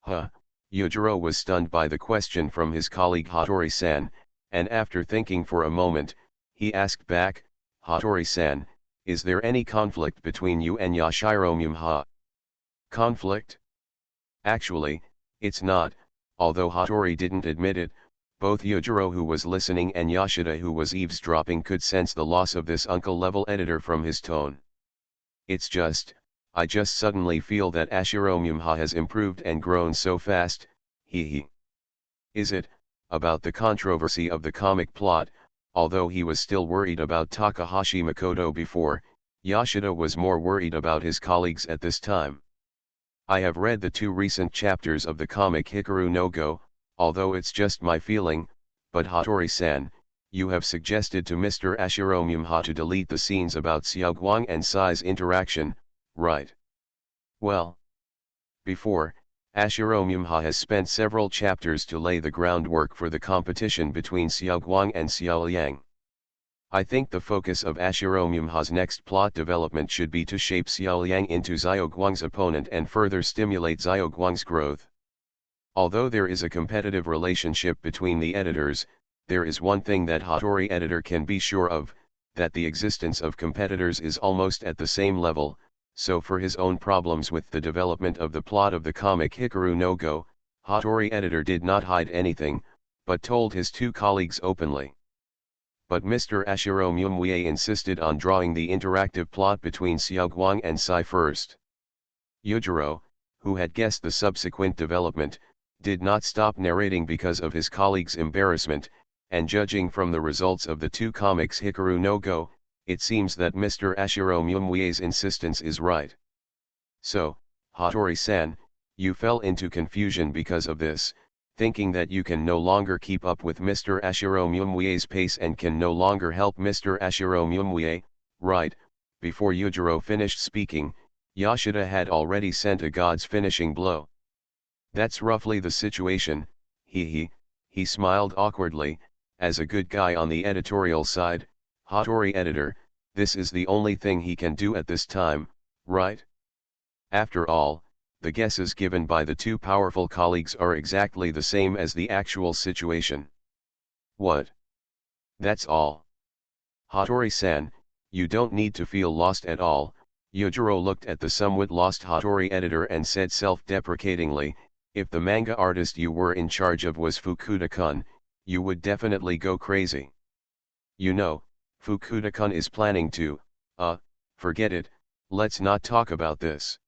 Huh? Yujiro was stunned by the question from his colleague Hattori-san, and after thinking for a moment, he asked back, "Hattori-san, is there any conflict between you and Yashiro Mumha?" Conflict? Actually, it's not, although Hattori didn't admit it. Both Yujiro, who was listening, and Yoshida, who was eavesdropping, could sense the loss of this uncle-level editor from his tone. It's just, I just suddenly feel that Ashiro Mumha has improved and grown so fast, he. Is it, about the controversy of the comic plot? Although he was still worried about Takahashi Makoto before, Yoshida was more worried about his colleagues at this time. I have read the 2 recent chapters of the comic Hikaru no Go, although it's just my feeling, but Hattori-san, you have suggested to Mr. Ashiro Mumha to delete the scenes about Xiaoguang and Sai's interaction, right? Well, before, Ashiro Mumha has spent several chapters to lay the groundwork for the competition between Xiaoguang and Xiao Yang. I think the focus of Ashiro Mumha's next plot development should be to shape Xiao Yang into Xiaoguang's opponent and further stimulate Xiaoguang's growth. Although there is a competitive relationship between the editors, there is one thing that Hattori editor can be sure of, that the existence of competitors is almost at the same level, so for his own problems with the development of the plot of the comic Hikaru no Go, Hattori editor did not hide anything, but told his two colleagues openly. But Mr. Ashiro Mumwie insisted on drawing the interactive plot between Xiaoguang and Sai first. Yujiro, who had guessed the subsequent development, did not stop narrating because of his colleague's embarrassment, and judging from the results of the two comics Hikaru no Go, it seems that Mr. Ashiro Mumwie's insistence is right. So, Hattori-san, you fell into confusion because of this, thinking that you can no longer keep up with Mr. Ashiro Mumwie's pace and can no longer help Mr. Ashiro Mumwie, right? Before Yujiro finished speaking, Yoshida had already sent a god's finishing blow. That's roughly the situation, he smiled awkwardly, as a good guy on the editorial side, Hattori editor, this is the only thing he can do at this time, right? After all, the guesses given by the two powerful colleagues are exactly the same as the actual situation. What? That's all. Hattori-san, you don't need to feel lost at all. Yujiro looked at the somewhat lost Hattori editor and said self-deprecatingly, if the manga artist you were in charge of was Fukuda-kun, you would definitely go crazy. You know, Fukuda-kun is planning to, forget it, let's not talk about this.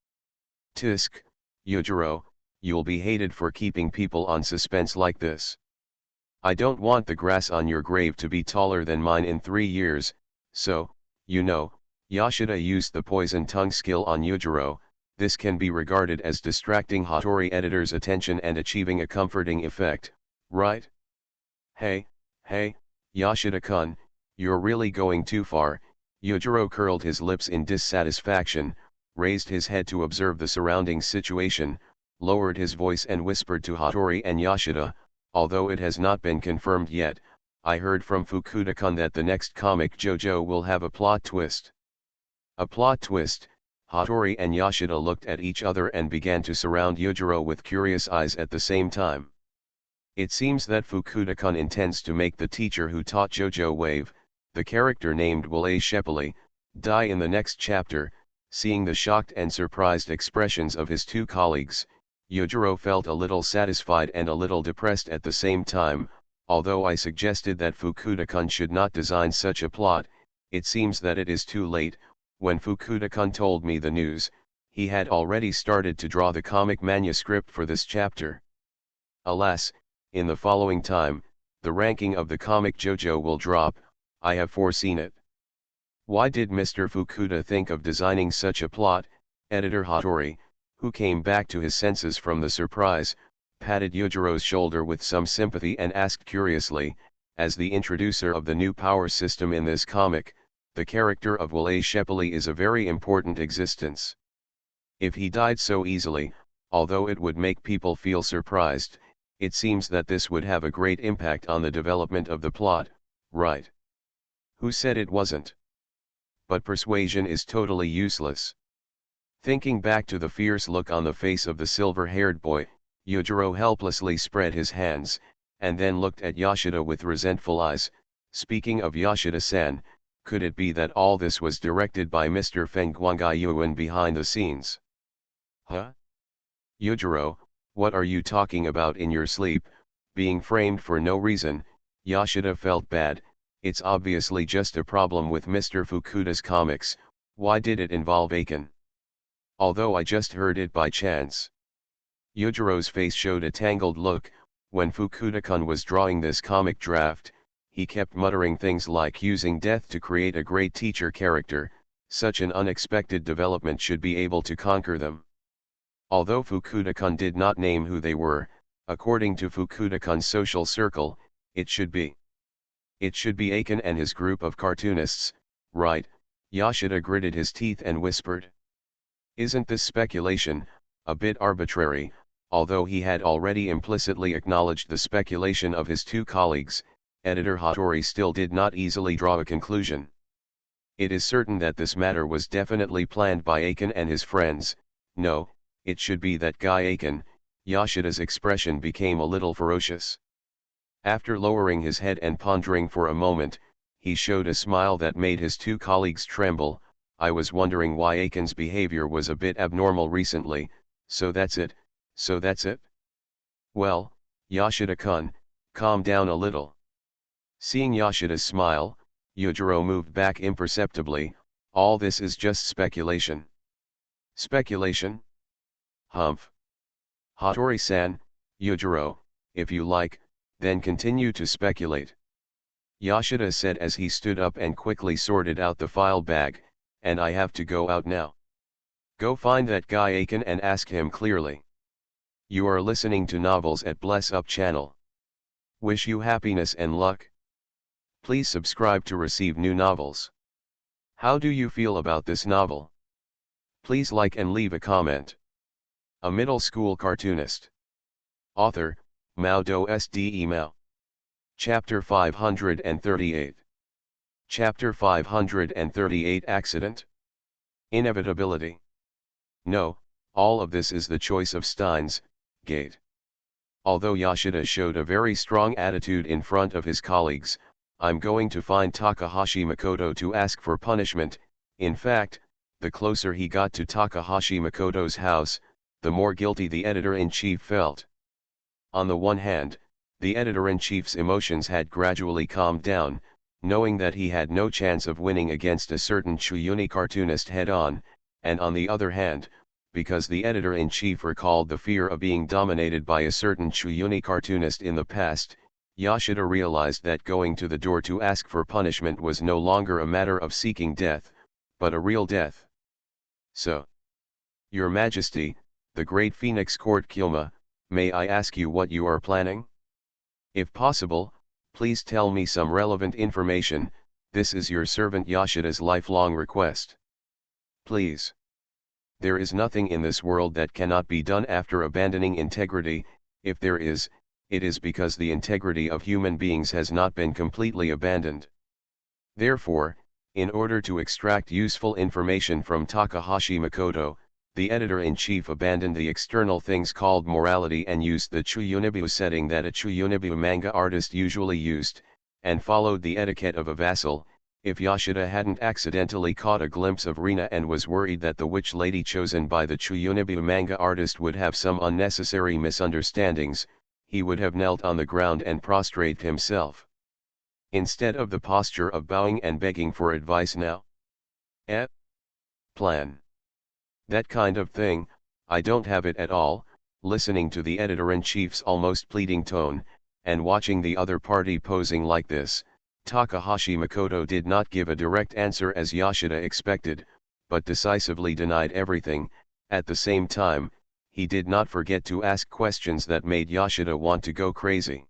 Tisk, Yujiro, you'll be hated for keeping people on suspense like this. I don't want the grass on your grave to be taller than mine in 3 years, so, you know, Yoshida used the poison tongue skill on Yujiro. This can be regarded as distracting Hattori editor's attention and achieving a comforting effect, right? Hey, Yoshida-kun, you're really going too far. Yujiro curled his lips in dissatisfaction, raised his head to observe the surrounding situation, lowered his voice and whispered to Hattori and Yoshida, although it has not been confirmed yet, I heard from Fukuda-kun that the next comic JoJo will have a plot twist. A plot twist? Hattori and Yoshida looked at each other and began to surround Yujiro with curious eyes at the same time. It seems that Fukuda-kun intends to make the teacher who taught JoJo Wave, the character named Wale Shepali, die in the next chapter. Seeing the shocked and surprised expressions of his two colleagues, Yujiro felt a little satisfied and a little depressed at the same time. Although I suggested that Fukuda-kun should not design such a plot, it seems that it is too late. When Fukuda-kun told me the news, he had already started to draw the comic manuscript for this chapter. Alas, in the following time, the ranking of the comic JoJo will drop. I have foreseen it. Why did Mr. Fukuda think of designing such a plot? Editor Hattori, who came back to his senses from the surprise, patted Yujiro's shoulder with some sympathy and asked curiously, as the introducer of the new power system in this comic, the character of Wale Shepali is a very important existence. If he died so easily, although it would make people feel surprised, it seems that this would have a great impact on the development of the plot, right? Who said it wasn't? But persuasion is totally useless. Thinking back to the fierce look on the face of the silver-haired boy, Yujiro helplessly spread his hands, and then looked at Yoshida with resentful eyes. Speaking of Yoshida-san, could it be that all this was directed by Mr. Feng Guangyuan behind the scenes? Huh? Yujiro, what are you talking about in your sleep? Being framed for no reason, Yoshida felt bad. It's obviously just a problem with Mr. Fukuda's comics. Why did it involve Aiken? Although I just heard it by chance. Yujiro's face showed a tangled look. When Fukuda-kun was drawing this comic draft, he kept muttering things like using death to create a great teacher character. Such an unexpected development should be able to conquer them. Although Fukuda-kun did not name who they were, according to Fukuda-kun's social circle, it should be Aiken and his group of cartoonists, right? Yoshida gritted his teeth and whispered. Isn't this speculation, a bit arbitrary? Although he had already implicitly acknowledged the speculation of his two colleagues, editor Hattori still did not easily draw a conclusion. It is certain that this matter was definitely planned by Aiken and his friends. No, it should be that guy Aiken, Yoshida's expression became a little ferocious. After lowering his head and pondering for a moment, he showed a smile that made his two colleagues tremble. I was wondering why Aiken's behavior was a bit abnormal recently, so that's it. Well, Yoshida-kun, calm down a little. Seeing Yoshida's smile, Yujiro moved back imperceptibly. All this is just speculation. Speculation? Humph. Hattori-san, Yujiro, if you like, then continue to speculate. Yoshida said as he stood up and quickly sorted out the file bag, and I have to go out now. Go find that guy Aiken and ask him clearly. You are listening to Novels at Bless Up channel. Wish you happiness and luck. Please subscribe to receive new novels. How do you feel about this novel? Please like and leave a comment. A middle school cartoonist. Author, MaleProtagonist Mao. Chapter 538. Chapter 538 Accident. Inevitability. No, all of this is the choice of Steins Gate. Although Yoshida showed a very strong attitude in front of his colleagues, I'm going to find Takahashi Makoto to ask for punishment. In fact, the closer he got to Takahashi Makoto's house, the more guilty the editor-in-chief felt. On the one hand, the editor-in-chief's emotions had gradually calmed down, knowing that he had no chance of winning against a certain Chuyuni cartoonist head-on, and on the other hand, because the editor-in-chief recalled the fear of being dominated by a certain Chuyuni cartoonist in the past, Yoshida realized that going to the door to ask for punishment was no longer a matter of seeking death, but a real death. So, Your Majesty, the Great Phoenix Court Kyoma, may I ask you what you are planning? If possible, please tell me some relevant information. This is your servant Yoshida's lifelong request. Please. There is nothing in this world that cannot be done after abandoning integrity. If there is, it is because the integrity of human beings has not been completely abandoned. Therefore, in order to extract useful information from Takahashi Makoto, the editor-in-chief abandoned the external things called morality and used the Chuyunibu setting that a Chuyunibu manga artist usually used, and followed the etiquette of a vassal. If Yoshida hadn't accidentally caught a glimpse of Rina and was worried that the witch lady chosen by the Chuyunibu manga artist would have some unnecessary misunderstandings, he would have knelt on the ground and prostrated himself. Instead of the posture of bowing and begging for advice now. Plan. That kind of thing, I don't have it at all. Listening to the editor-in-chief's almost pleading tone, and watching the other party posing like this, Takahashi Makoto did not give a direct answer as Yoshida expected, but decisively denied everything. At the same time, he did not forget to ask questions that made Yoshida want to go crazy.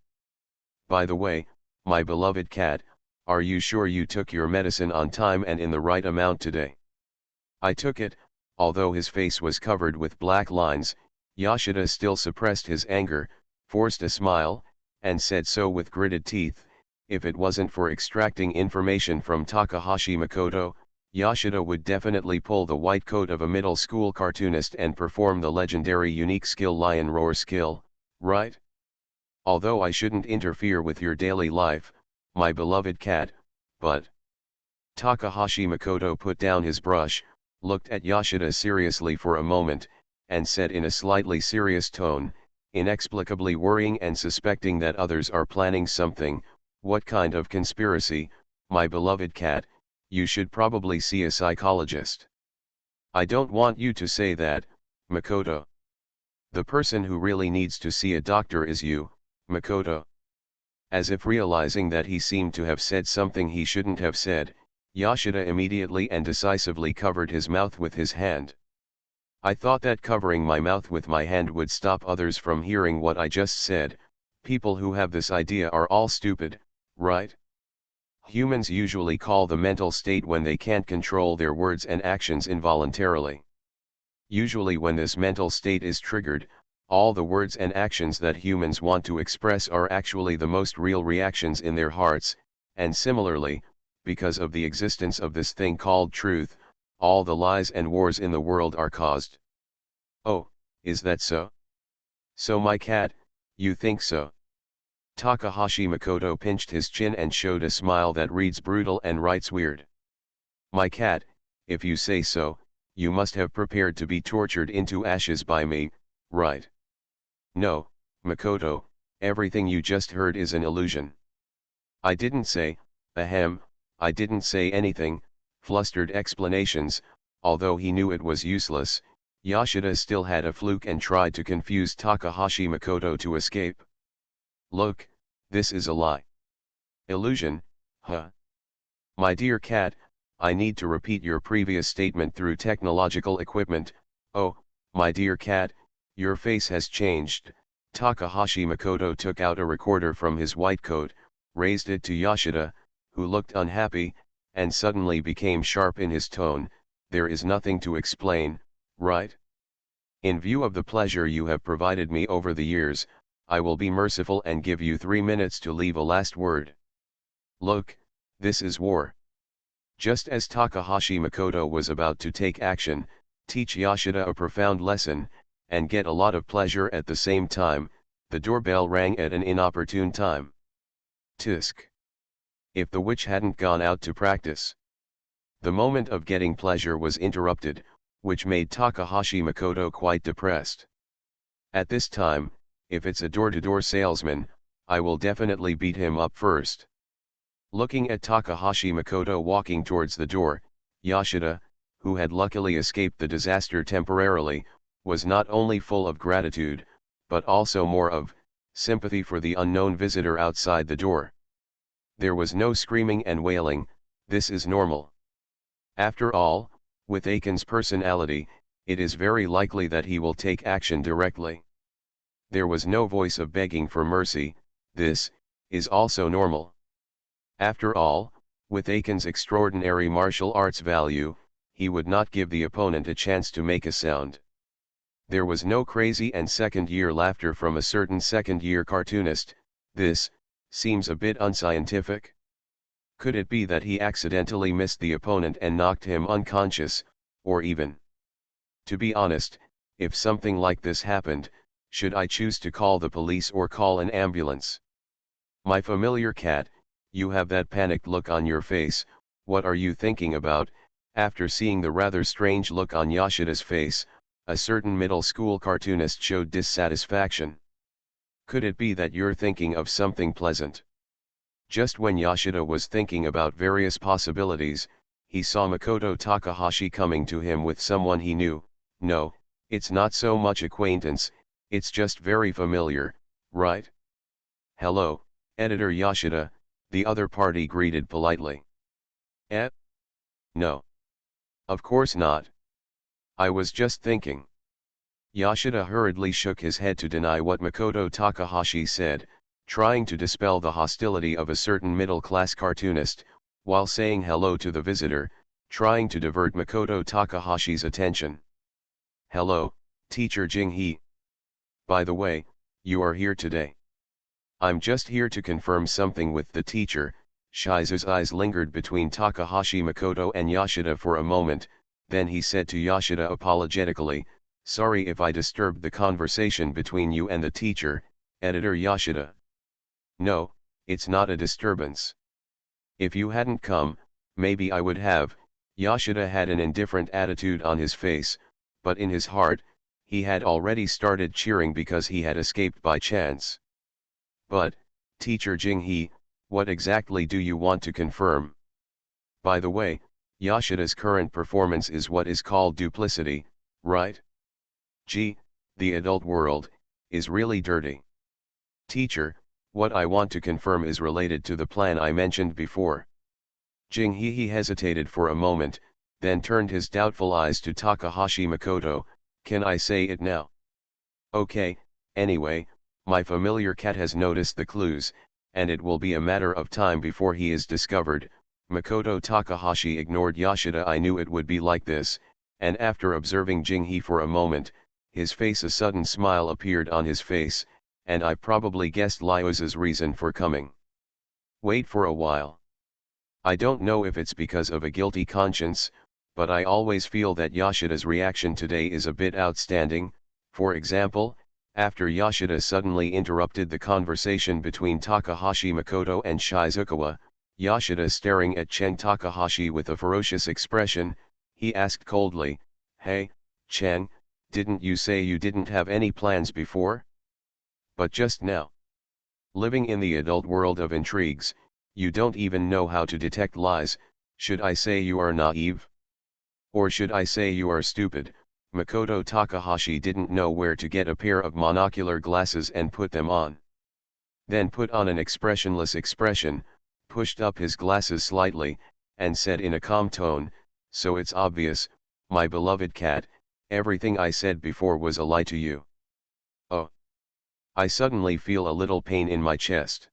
By the way, my beloved cat, are you sure you took your medicine on time and in the right amount today? I took it. Although his face was covered with black lines, Yoshida still suppressed his anger, forced a smile, and said so with gritted teeth. If it wasn't for extracting information from Takahashi Makoto, Yoshida would definitely pull the white coat of a middle school cartoonist and perform the legendary unique skill lion roar skill, right? Although I shouldn't interfere with your daily life, my beloved cat, but... Takahashi Makoto put down his brush, looked at Yoshida seriously for a moment, and said in a slightly serious tone, inexplicably worrying and suspecting that others are planning something. What kind of conspiracy, my beloved cat? You should probably see a psychologist. I don't want you to say that, Makoto. The person who really needs to see a doctor is you, Makoto. As if realizing that he seemed to have said something he shouldn't have said, Yoshida immediately and decisively covered his mouth with his hand. I thought that covering my mouth with my hand would stop others from hearing what I just said. People who have this idea are all stupid, right? Humans usually call the mental state when they can't control their words and actions involuntarily. Usually when this mental state is triggered, all the words and actions that humans want to express are actually the most real reactions in their hearts, and similarly, because of the existence of this thing called truth, all the lies and wars in the world are caused. Oh, is that so? So my cat, you think so? Takahashi Makoto pinched his chin and showed a smile that reads brutal and writes weird. My cat, if you say so, you must have prepared to be tortured into ashes by me, right? No, Makoto, everything you just heard is an illusion. I didn't say, ahem, I didn't say anything, flustered explanations, although he knew it was useless. Yoshida still had a fluke and tried to confuse Takahashi Makoto to escape. Look, this is a lie. Illusion, huh? My dear cat, I need to repeat your previous statement through technological equipment. Oh, my dear cat, your face has changed. Takahashi Makoto took out a recorder from his white coat, raised it to Yoshida, who looked unhappy, and suddenly became sharp in his tone. There is nothing to explain, right? In view of the pleasure you have provided me over the years, I will be merciful and give you 3 minutes to leave a last word. Look, this is war. Just as Takahashi Makoto was about to take action, teach Yoshida a profound lesson, and get a lot of pleasure at the same time, the doorbell rang at an inopportune time. Tisk. If the witch hadn't gone out to practice. The moment of getting pleasure was interrupted, which made Takahashi Makoto quite depressed. At this time, if it's a door-to-door salesman, I will definitely beat him up first. Looking at Takahashi Makoto walking towards the door, Yoshida, who had luckily escaped the disaster temporarily, was not only full of gratitude, but also more of sympathy for the unknown visitor outside the door. There was no screaming and wailing, this is normal. After all, with Aiken's personality, it is very likely that he will take action directly. There was no voice of begging for mercy, this is also normal. After all, with Aiken's extraordinary martial arts value, he would not give the opponent a chance to make a sound. There was no crazy and second-year laughter from a certain second-year cartoonist. This seems a bit unscientific. Could it be that he accidentally missed the opponent and knocked him unconscious, or even? To be honest, if something like this happened, should I choose to call the police or call an ambulance? My familiar cat, you have that panicked look on your face, what are you thinking about? After seeing the rather strange look on Yoshida's face, a certain middle school cartoonist showed dissatisfaction. Could it be that you're thinking of something pleasant? Just when Yoshida was thinking about various possibilities, he saw Makoto Takahashi coming to him with someone he knew. No, it's not so much acquaintance, it's just very familiar, right? Hello, Editor Yoshida, the other party greeted politely. No. Of course not. I was just thinking. Yoshida hurriedly shook his head to deny what Makoto Takahashi said, trying to dispel the hostility of a certain middle-class cartoonist, while saying hello to the visitor, trying to divert Makoto Takahashi's attention. Hello, Teacher Jing-hee. By the way, you are here today. I'm just here to confirm something with the teacher. Shizu's eyes lingered between Takahashi Makoto and Yoshida for a moment, then he said to Yoshida apologetically, sorry if I disturbed the conversation between you and the teacher, Editor Yoshida. No, it's not a disturbance. If you hadn't come, maybe I would have. Yoshida had an indifferent attitude on his face, but in his heart, he had already started cheering because he had escaped by chance. But, Teacher Jing-hee, what exactly do you want to confirm? By the way, Yoshida's current performance is what is called duplicity, right? Gee, the adult world is really dirty. Teacher, what I want to confirm is related to the plan I mentioned before. Jing-hee hesitated for a moment, then turned his doubtful eyes to Takahashi Makoto. Can I say it now? Okay, anyway, my familiar cat has noticed the clues, and it will be a matter of time before he is discovered. Makoto Takahashi ignored Yoshida. I knew it would be like this, and after observing Jing-hee for a moment, his face a sudden smile appeared on his face, and I probably guessed Lyosa's reason for coming. Wait for a while. I don't know if it's because of a guilty conscience, but I always feel that Yoshida's reaction today is a bit outstanding. For example, After Yoshida suddenly interrupted the conversation between Takahashi Makoto and Shizukawa, Yoshida staring at Chen Takahashi with a ferocious expression, he asked coldly, "Hey, Chen, didn't you say you didn't have any plans before? But just now, living in the adult world of intrigues, you don't even know how to detect lies. Should I say you are naive? Or should I say you are stupid?" Makoto Takahashi didn't know where to get a pair of monocular glasses and put them on. Then put on an expressionless expression, pushed up his glasses slightly, and said in a calm tone, "So it's obvious, my beloved cat, everything I said before was a lie to you." Oh. I suddenly feel a little pain in my chest.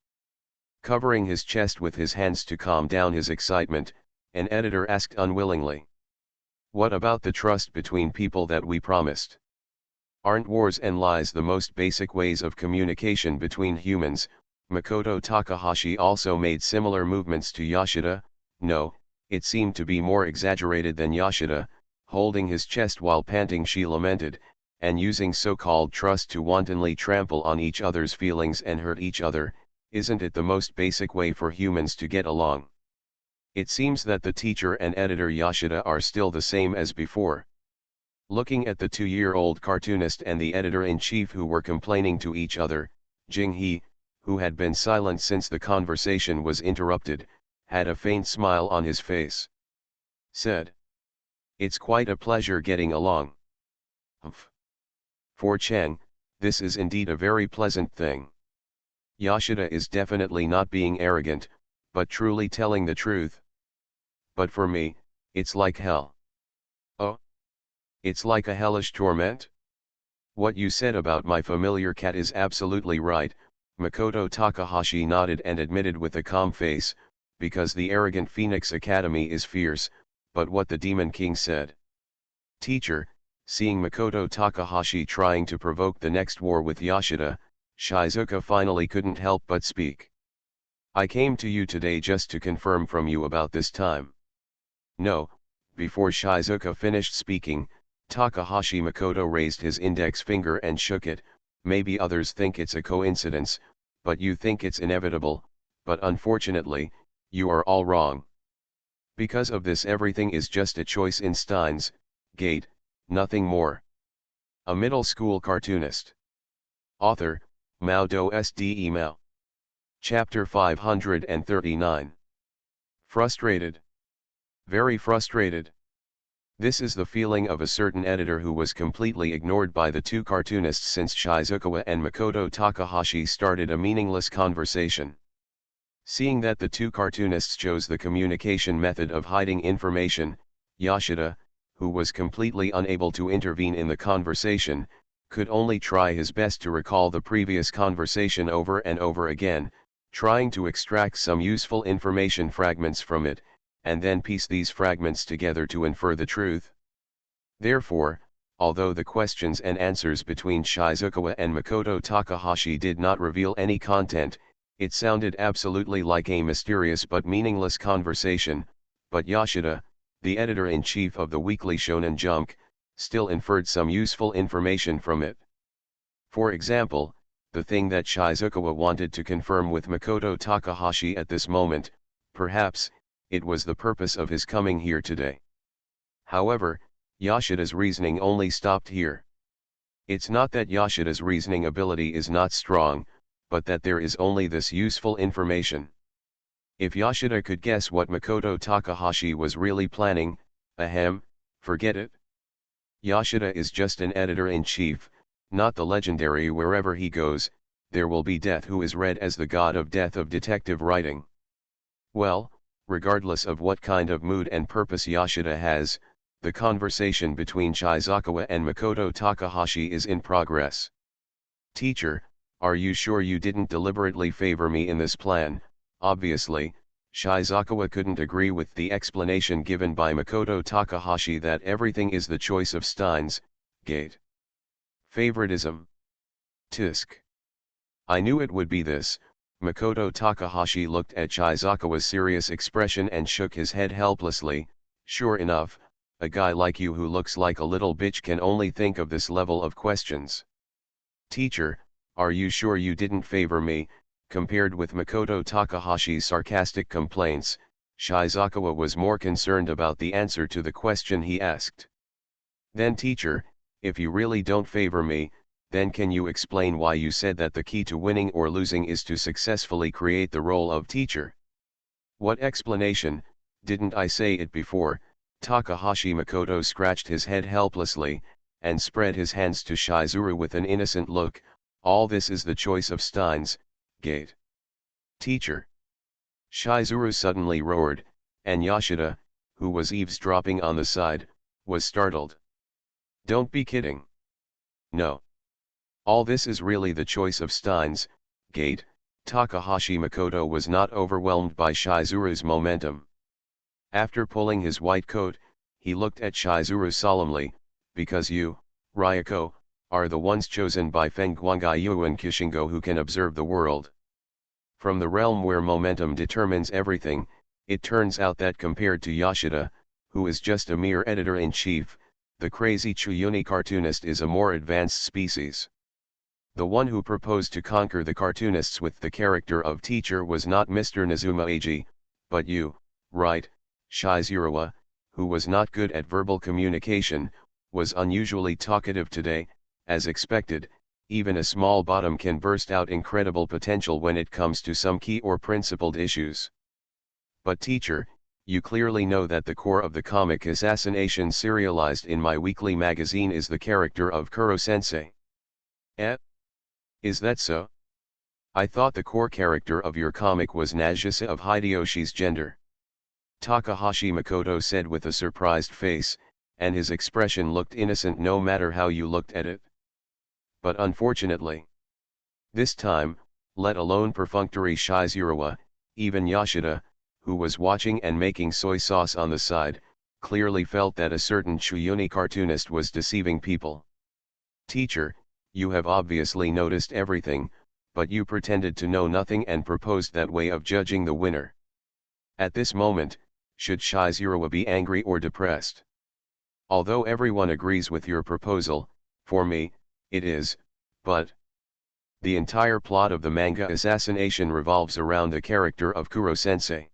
Covering his chest with his hands to calm down his excitement, an editor asked unwillingly, "What about the trust between people that we promised? Aren't wars and lies the most basic ways of communication between humans?" Makoto Takahashi also made similar movements to Yoshida. No, it seemed to be more exaggerated than Yoshida, holding his chest while panting she lamented, and using so-called trust to wantonly trample on each other's feelings and hurt each other. Isn't it the most basic way for humans to get along? It seems that the teacher and editor Yoshida are still the same as before. Looking at the 2-year-old cartoonist and the editor-in-chief who were complaining to each other, Jing-hee, who had been silent since the conversation was interrupted, had a faint smile on his face. Said, "It's quite a pleasure getting along." Humph. For Chen, this is indeed a very pleasant thing. Yoshida is definitely not being arrogant, but truly telling the truth. But for me, it's like hell. Oh? It's like a hellish torment? What you said about my familiar cat is absolutely right, Makoto Takahashi nodded and admitted with a calm face, because the arrogant Phoenix Academy is fierce, but what the Demon King said. Teacher, seeing Makoto Takahashi trying to provoke the next war with Yoshida, Shizuka finally couldn't help but speak. "I came to you today just to confirm from you about this time." No, before Shizuka finished speaking, Takahashi Makoto raised his index finger and shook it. "Maybe others think it's a coincidence, but you think it's inevitable, but unfortunately, you are all wrong. Because of this everything is just a choice in Steins Gate, nothing more." A middle school cartoonist. Author, MaleProtagonist Mao. Chapter 539. Frustrated. Very frustrated. This is the feeling of a certain editor who was completely ignored by the two cartoonists since Shizukawa and Makoto Takahashi started a meaningless conversation. Seeing that the two cartoonists chose the communication method of hiding information, Yoshida, who was completely unable to intervene in the conversation, could only try his best to recall the previous conversation over and over again, trying to extract some useful information fragments from it, and then piece these fragments together to infer the truth. Therefore, although the questions and answers between Shizukawa and Makoto Takahashi did not reveal any content, it sounded absolutely like a mysterious but meaningless conversation, but Yoshida, the editor-in-chief of the weekly Shonen Jump, still inferred some useful information from it. For example, the thing that Shizukawa wanted to confirm with Makoto Takahashi at this moment, perhaps, it was the purpose of his coming here today. However, Yoshida's reasoning only stopped here. It's not that Yoshida's reasoning ability is not strong, but that there is only this useful information. If Yoshida could guess what Makoto Takahashi was really planning, forget it. Yoshida is just an editor-in-chief, not the legendary wherever he goes, there will be death who is read as the god of death of detective writing. Well, regardless of what kind of mood and purpose Yoshida has, the conversation between Shizukawa and Makoto Takahashi is in progress. "Teacher, are you sure you didn't deliberately favor me in this plan?" Obviously, Shizukawa couldn't agree with the explanation given by Makoto Takahashi that everything is the choice of Steins Gate. Favoritism. Tisk. I knew it would be this. Makoto Takahashi looked at Shizukawa's serious expression and shook his head helplessly. "Sure enough, a guy like you who looks like a little bitch can only think of this level of questions." Teacher, are you sure you didn't favor me? Compared with Makoto Takahashi's sarcastic complaints, Shizukawa was more concerned about the answer to the question he asked. Then teacher, if you really don't favor me, then can you explain why you said that the key to winning or losing is to successfully create the role of teacher? What explanation? Didn't I say it before? Takahashi Makoto scratched his head helplessly, and spread his hands to Shizuru with an innocent look. All this is the choice of Steins Gate. Teacher. Shizuru suddenly roared, and Yoshida, who was eavesdropping on the side, was startled. Don't be kidding. No. All this is really the choice of Steins Gate. Takahashi Makoto was not overwhelmed by Shizuru's momentum. After pulling his white coat, he looked at Shizuru solemnly, because you, Ryuko, are the ones chosen by Fengguangaiyu and Kishingo who can observe the world. From the realm where momentum determines everything, it turns out that compared to Yoshida, who is just a mere editor-in-chief, the crazy Chuyuni cartoonist is a more advanced species. The one who proposed to conquer the cartoonists with the character of teacher was not Mr. Nazuma Eiji, but you, right, Shizuru, who was not good at verbal communication, was unusually talkative today. As expected, even a small bottom can burst out incredible potential when it comes to some key or principled issues. But teacher, you clearly know that the core of the comic assassination serialized in my weekly magazine is the character of Kuro-sensei. Eh? Is that so? I thought the core character of your comic was Nagisa of Hideyoshi's gender. Takahashi Makoto said with a surprised face, and his expression looked innocent no matter how you looked at it. But unfortunately, this time, let alone perfunctory Shizuru, even Yoshida, who was watching and making soy sauce on the side, clearly felt that a certain Chuyuni cartoonist was deceiving people. Teacher, you have obviously noticed everything, but you pretended to know nothing and proposed that way of judging the winner. At this moment, should Shizuru be angry or depressed? Although everyone agrees with your proposal, for me, it is, but the entire plot of the manga assassination revolves around the character of Kuro-sensei.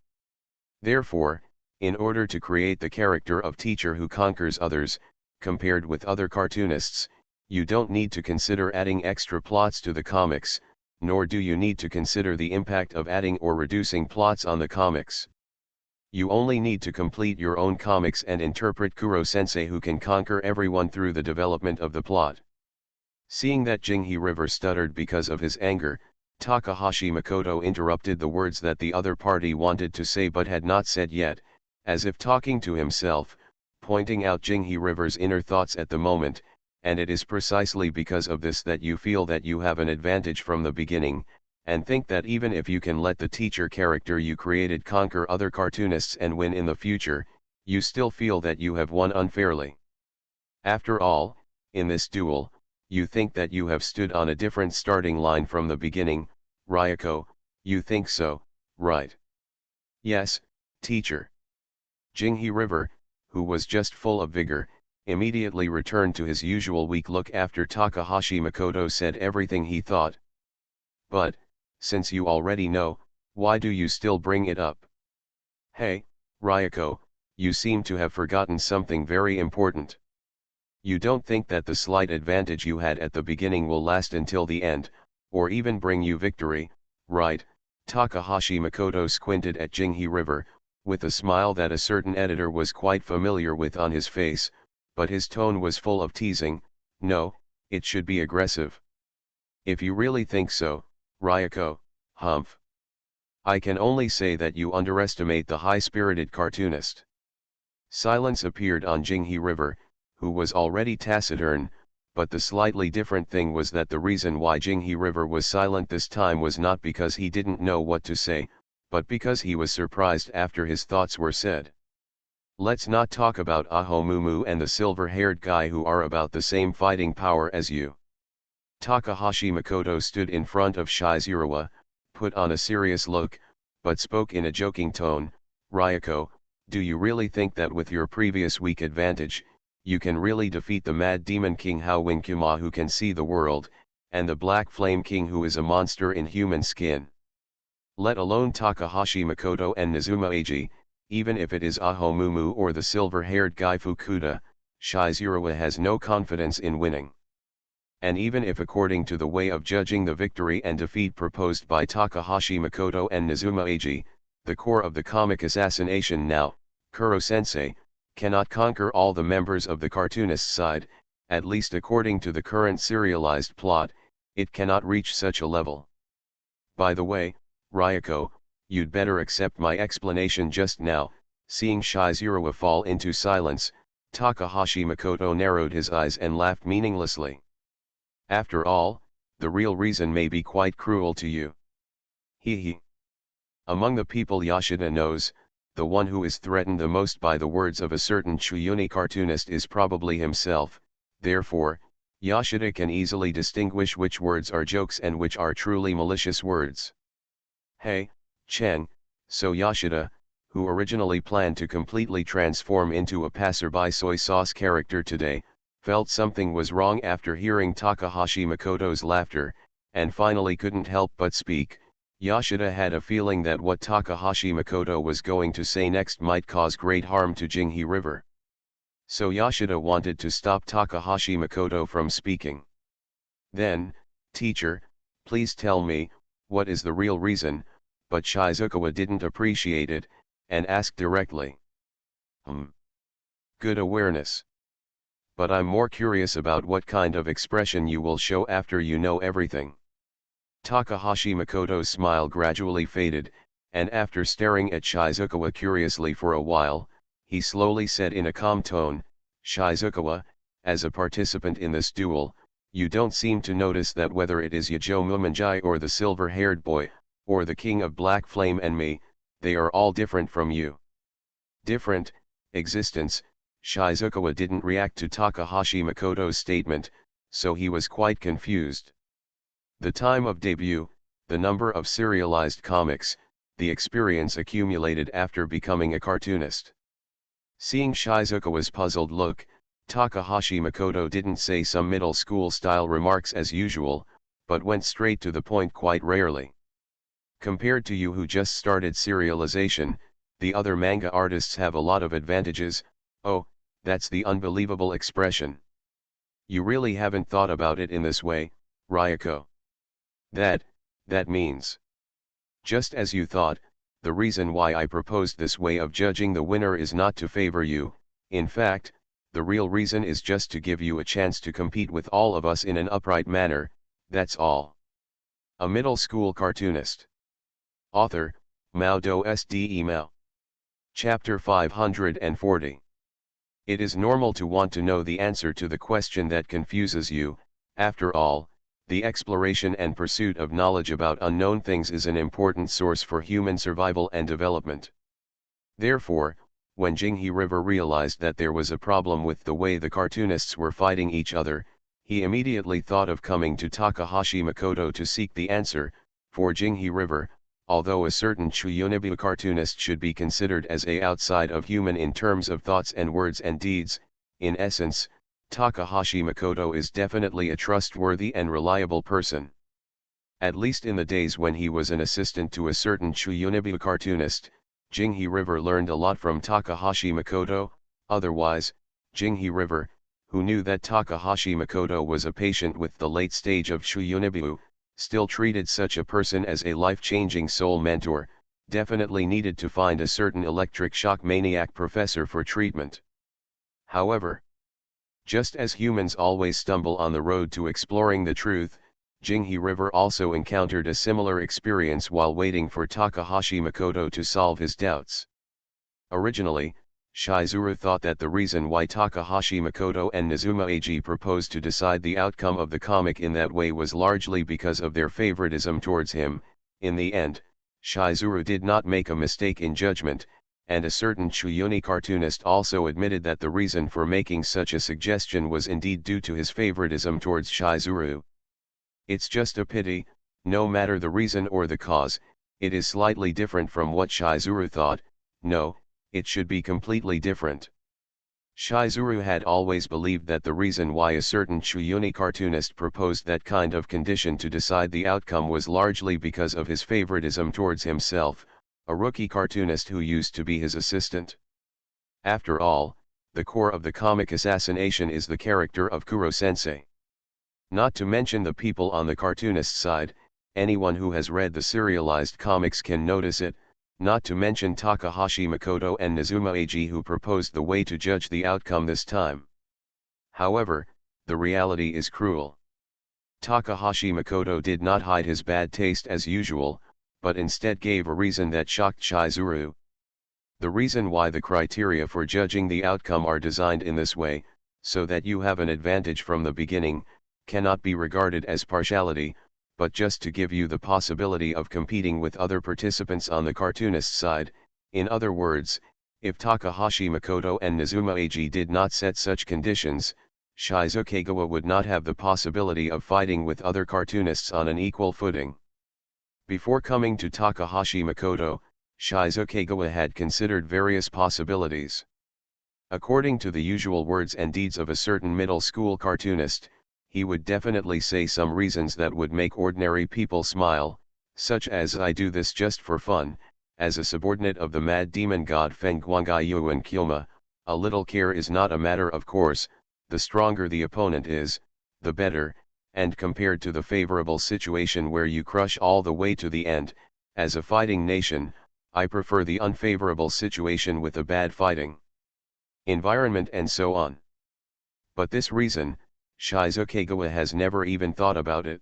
Therefore, in order to create the character of teacher who conquers others, compared with other cartoonists, you don't need to consider adding extra plots to the comics, nor do you need to consider the impact of adding or reducing plots on the comics. You only need to complete your own comics and interpret Kuro-sensei who can conquer everyone through the development of the plot. Seeing that Jinghi River stuttered because of his anger, Takahashi Makoto interrupted the words that the other party wanted to say but had not said yet, as if talking to himself, pointing out Jinghi River's inner thoughts at the moment. And it is precisely because of this that you feel that you have an advantage from the beginning, and think that even if you can let the teacher character you created conquer other cartoonists and win in the future, you still feel that you have won unfairly. After all, in this duel, you think that you have stood on a different starting line from the beginning. Ryuko, you think so, right? Yes, teacher. Jinghi River, who was just full of vigor, immediately returned to his usual weak look after Takahashi Makoto said everything he thought. But, since you already know, why do you still bring it up? Hey, Ryuko, you seem to have forgotten something very important. You don't think that the slight advantage you had at the beginning will last until the end, or even bring you victory, right? Takahashi Makoto squinted at Jinghi River, with a smile that a certain editor was quite familiar with on his face, but his tone was full of teasing. No, it should be aggressive. If you really think so, Ryuko, humph. I can only say that you underestimate the high-spirited cartoonist. Silence appeared on Jinghi River, who was already taciturn, but the slightly different thing was that the reason why Jinghi River was silent this time was not because he didn't know what to say, but because he was surprised after his thoughts were said. Let's not talk about Ahomumu and the silver-haired guy who are about the same fighting power as you. Takahashi Makoto stood in front of Shizuru, put on a serious look, but spoke in a joking tone. Ryuko, do you really think that with your previous weak advantage, you can really defeat the mad demon king Howin Kuma who can see the world, and the Black Flame King who is a monster in human skin. Let alone Takahashi Makoto and Nazuma Eiji, even if it is Aho Mumu or the silver-haired guy Fukuda, Shizuru has no confidence in winning. And even if according to the way of judging the victory and defeat proposed by Takahashi Makoto and Nazuma Eiji, the core of the comic assassination now, Kuro-sensei, cannot conquer all the members of the cartoonist side, at least according to the current serialized plot, it cannot reach such a level. By the way, Ryoko, you'd better accept my explanation just now. Seeing Shizuru fall into silence, Takahashi Makoto narrowed his eyes and laughed meaninglessly. After all, the real reason may be quite cruel to you. Hee. Among the people Yoshida knows, the one who is threatened the most by the words of a certain Chuyuni cartoonist is probably himself, therefore, Yoshida can easily distinguish which words are jokes and which are truly malicious words. Hey, Chen, so Yoshida, who originally planned to completely transform into a passerby soy sauce character today, felt something was wrong after hearing Takahashi Makoto's laughter, and finally couldn't help but speak. Yoshida had a feeling that what Takahashi Makoto was going to say next might cause great harm to Jinghe River. So Yoshida wanted to stop Takahashi Makoto from speaking. Then, teacher, please tell me, what is the real reason? But Shizukawa didn't appreciate it, and asked directly. Good awareness. But I'm more curious about what kind of expression you will show after you know everything. Takahashi Makoto's smile gradually faded, and after staring at Shizukawa curiously for a while, he slowly said in a calm tone, Shizukawa, as a participant in this duel, you don't seem to notice that whether it is Yajo Mumanjai or the silver-haired boy, or the king of Black Flame and me, they are all different from you. Different, existence. Shizukawa didn't react to Takahashi Makoto's statement, so he was quite confused. The time of debut, the number of serialized comics, the experience accumulated after becoming a cartoonist. Seeing Shizukawa's puzzled look, Takahashi Makoto didn't say some middle school style remarks as usual, but went straight to the point quite rarely. Compared to you who just started serialization, the other manga artists have a lot of advantages. Oh, that's the unbelievable expression. You really haven't thought about it in this way, Ryoko. That means. Just as you thought, the reason why I proposed this way of judging the winner is not to favor you. In fact, the real reason is just to give you a chance to compete with all of us in an upright manner, that's all. A middle school cartoonist. Author, MaleProtagonist. Chapter 540. It is normal to want to know the answer to the question that confuses you. After all, the exploration and pursuit of knowledge about unknown things is an important source for human survival and development. Therefore, when Jinghe River realized that there was a problem with the way the cartoonists were fighting each other, he immediately thought of coming to Takahashi Makoto to seek the answer. For Jinghe River, although a certain Chuyunibu cartoonist should be considered as outside of human in terms of thoughts and words and deeds, in essence, Takahashi Makoto is definitely a trustworthy and reliable person. At least in the days when he was an assistant to a certain Chuyunibu cartoonist, Jinghe River learned a lot from Takahashi Makoto. Otherwise, Jinghe River, who knew that Takahashi Makoto was a patient with the late stage of Chuyunibu, still treated such a person as a life-changing soul mentor, definitely needed to find a certain electric shock maniac professor for treatment. However, just as humans always stumble on the road to exploring the truth, Jinghe River also encountered a similar experience while waiting for Takahashi Makoto to solve his doubts. Originally, Shizuru thought that the reason why Takahashi Makoto and Nazuma Eiji proposed to decide the outcome of the comic in that way was largely because of their favoritism towards him. In the end, Shizuru did not make a mistake in judgment, and a certain Chuyuni cartoonist also admitted that the reason for making such a suggestion was indeed due to his favoritism towards Shizuru. It's just a pity, no matter the reason or the cause, it is slightly different from what Shizuru thought. No, it should be completely different. Shizuru had always believed that the reason why a certain Chuyuni cartoonist proposed that kind of condition to decide the outcome was largely because of his favoritism towards himself, a rookie cartoonist who used to be his assistant. After all, the core of the comic assassination is the character of Kuro-sensei. Not to mention the people on the cartoonist side, anyone who has read the serialized comics can notice it, not to mention Takahashi Makoto and Nazuma Eiji who proposed the way to judge the outcome this time. However, the reality is cruel. Takahashi Makoto did not hide his bad taste as usual, but instead gave a reason that shocked Shizuru. The reason why the criteria for judging the outcome are designed in this way, so that you have an advantage from the beginning, cannot be regarded as partiality, but just to give you the possibility of competing with other participants on the cartoonist side. In other words, if Takahashi Makoto and Nazuma Eiji did not set such conditions, Shizukawa would not have the possibility of fighting with other cartoonists on an equal footing. Before coming to Takahashi Makoto, Shizukawa had considered various possibilities. According to the usual words and deeds of a certain middle school cartoonist, he would definitely say some reasons that would make ordinary people smile, such as "I do this just for fun," as a subordinate of the mad demon god Feng Guangai Yuan Kyoma, a little care is not a matter of course, the stronger the opponent is, the better, and compared to the favorable situation where you crush all the way to the end, as a fighting nation, I prefer the unfavorable situation with a bad fighting environment and so on. But this reason, Shizukawa has never even thought about it.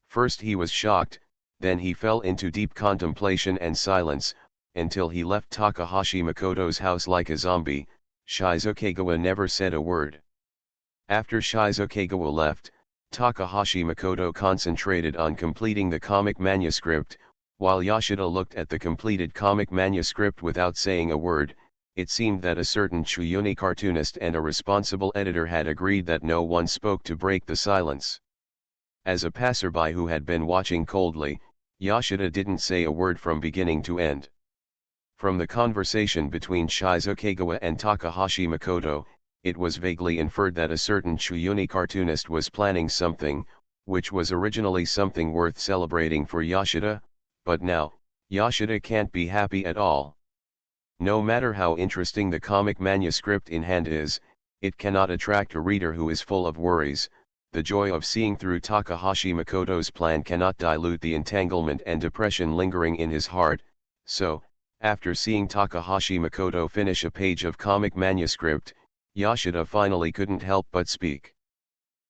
First he was shocked, then he fell into deep contemplation and silence, until he left Takahashi Makoto's house like a zombie. Shizukawa never said a word. After Shizukawa left, Takahashi Makoto concentrated on completing the comic manuscript, while Yoshida looked at the completed comic manuscript without saying a word. It seemed that a certain Chuyuni cartoonist and a responsible editor had agreed that no one spoke to break the silence. As a passerby who had been watching coldly, Yoshida didn't say a word from beginning to end. From the conversation between Shizukawa and Takahashi Makoto, it was vaguely inferred that a certain Chuyuni cartoonist was planning something, which was originally something worth celebrating for Yoshida, but now, Yoshida can't be happy at all. No matter how interesting the comic manuscript in hand is, it cannot attract a reader who is full of worries. The joy of seeing through Takahashi Makoto's plan cannot dilute the entanglement and depression lingering in his heart, so, after seeing Takahashi Makoto finish a page of comic manuscript, Yoshida finally couldn't help but speak.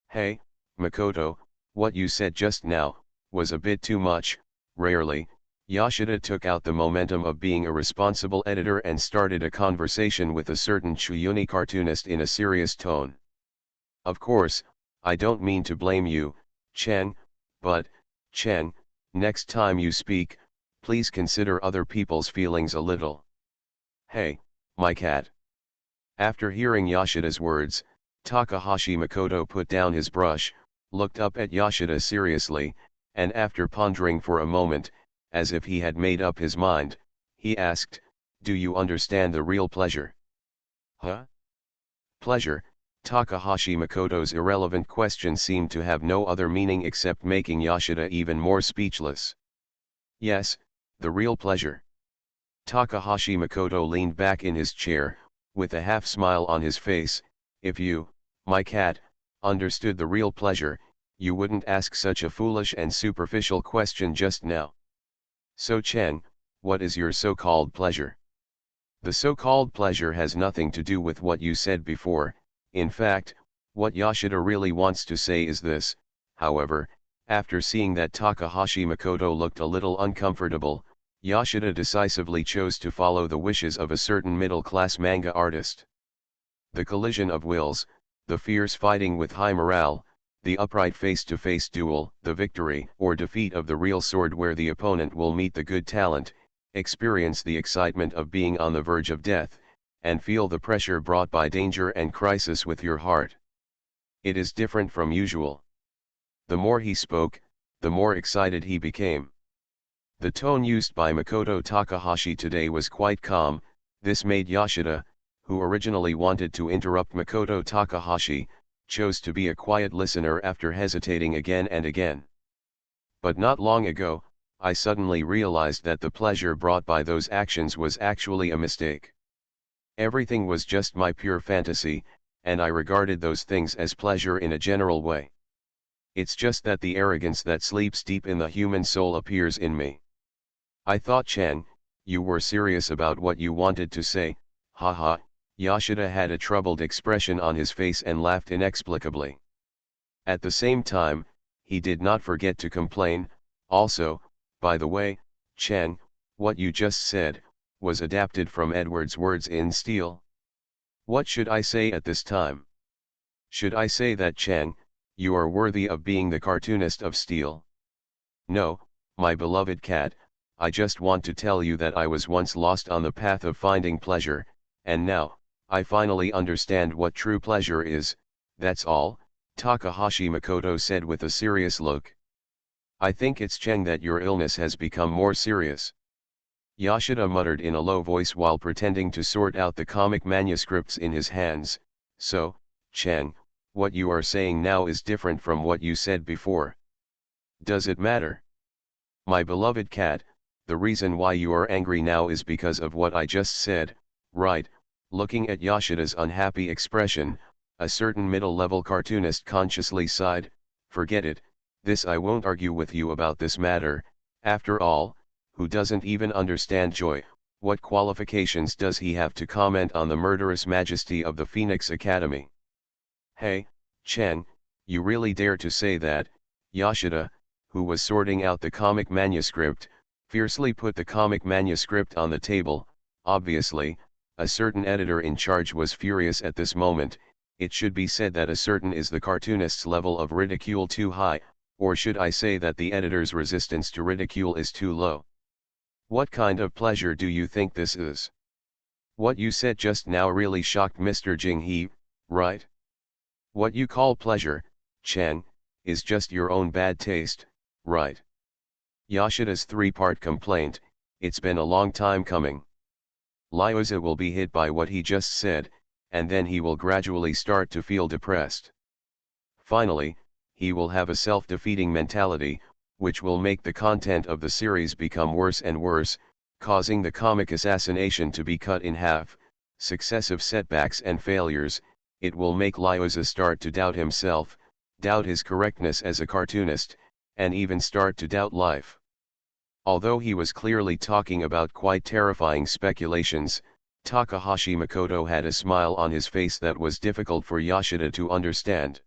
"Hey, Makoto, what you said just now was a bit too much." Rarely, Yoshida took out the momentum of being a responsible editor and started a conversation with a certain Chuyuni cartoonist in a serious tone. "Of course, I don't mean to blame you, Chen, but, Chen, next time you speak, please consider other people's feelings a little. Hey, my cat." After hearing Yoshida's words, Takahashi Makoto put down his brush, looked up at Yoshida seriously, and after pondering for a moment, as if he had made up his mind, he asked, "Do you understand the real pleasure?" "Huh? Pleasure?" Takahashi Makoto's irrelevant question seemed to have no other meaning except making Yoshida even more speechless. "Yes, the real pleasure." Takahashi Makoto leaned back in his chair, with a half-smile on his face. "If you, my cat, understood the real pleasure, you wouldn't ask such a foolish and superficial question just now. So Chen, what is your so-called pleasure?" "The so-called pleasure has nothing to do with what you said before. In fact, what Yoshida really wants to say is this." However, after seeing that Takahashi Makoto looked a little uncomfortable, Yoshida decisively chose to follow the wishes of a certain middle-class manga artist. The collision of wills, the fierce fighting with high morale, the upright face-to-face duel, the victory or defeat of the real sword where the opponent will meet the good talent, experience the excitement of being on the verge of death, and feel the pressure brought by danger and crisis with your heart. It is different from usual. The more he spoke, the more excited he became. The tone used by Makoto Takahashi today was quite calm. This made Yoshida, who originally wanted to interrupt Makoto Takahashi, chose to be a quiet listener after hesitating again and again. But not long ago, I suddenly realized that the pleasure brought by those actions was actually a mistake. Everything was just my pure fantasy, and I regarded those things as pleasure in a general way. It's just that the arrogance that sleeps deep in the human soul appears in me. I thought, Chen, you were serious about what you wanted to say, haha. Yoshida had a troubled expression on his face and laughed inexplicably. At the same time, he did not forget to complain, also, by the way, Chen, what you just said, was adapted from Edward's words in Steel. What should I say at this time? Should I say that, Chen, you are worthy of being the cartoonist of Steel? No, my beloved cat, I just want to tell you that I was once lost on the path of finding pleasure, and now, I finally understand what true pleasure is, that's all, Takahashi Makoto said with a serious look. I think it's Chen that your illness has become more serious. Yoshida muttered in a low voice while pretending to sort out the comic manuscripts in his hands. So, Chen, what you are saying now is different from what you said before. Does it matter? My beloved cat, the reason why you are angry now is because of what I just said, right? Looking at Yoshida's unhappy expression, a certain middle-level cartoonist consciously sighed, forget it, this I won't argue with you about this matter. After all, who doesn't even understand joy, what qualifications does he have to comment on the murderous majesty of the Phoenix Academy? Hey, Chen, you really dare to say that? Yoshida, who was sorting out the comic manuscript, fiercely put the comic manuscript on the table. Obviously, a certain editor in charge was furious at this moment. It should be said that a certain is the cartoonist's level of ridicule too high, or should I say that the editor's resistance to ridicule is too low? What kind of pleasure do you think this is? What you said just now really shocked Mr. Jinghe, right? What you call pleasure, Chen, is just your own bad taste, right? Yoshida's three-part complaint, it's been a long time coming. Lyoza will be hit by what he just said, and then he will gradually start to feel depressed. Finally, he will have a self-defeating mentality, which will make the content of the series become worse and worse, causing the comic assassination to be cut in half. Successive setbacks and failures, it will make Lyoza start to doubt himself, doubt his correctness as a cartoonist, and even start to doubt life. Although he was clearly talking about quite terrifying speculations, Takahashi Makoto had a smile on his face that was difficult for Yoshida to understand.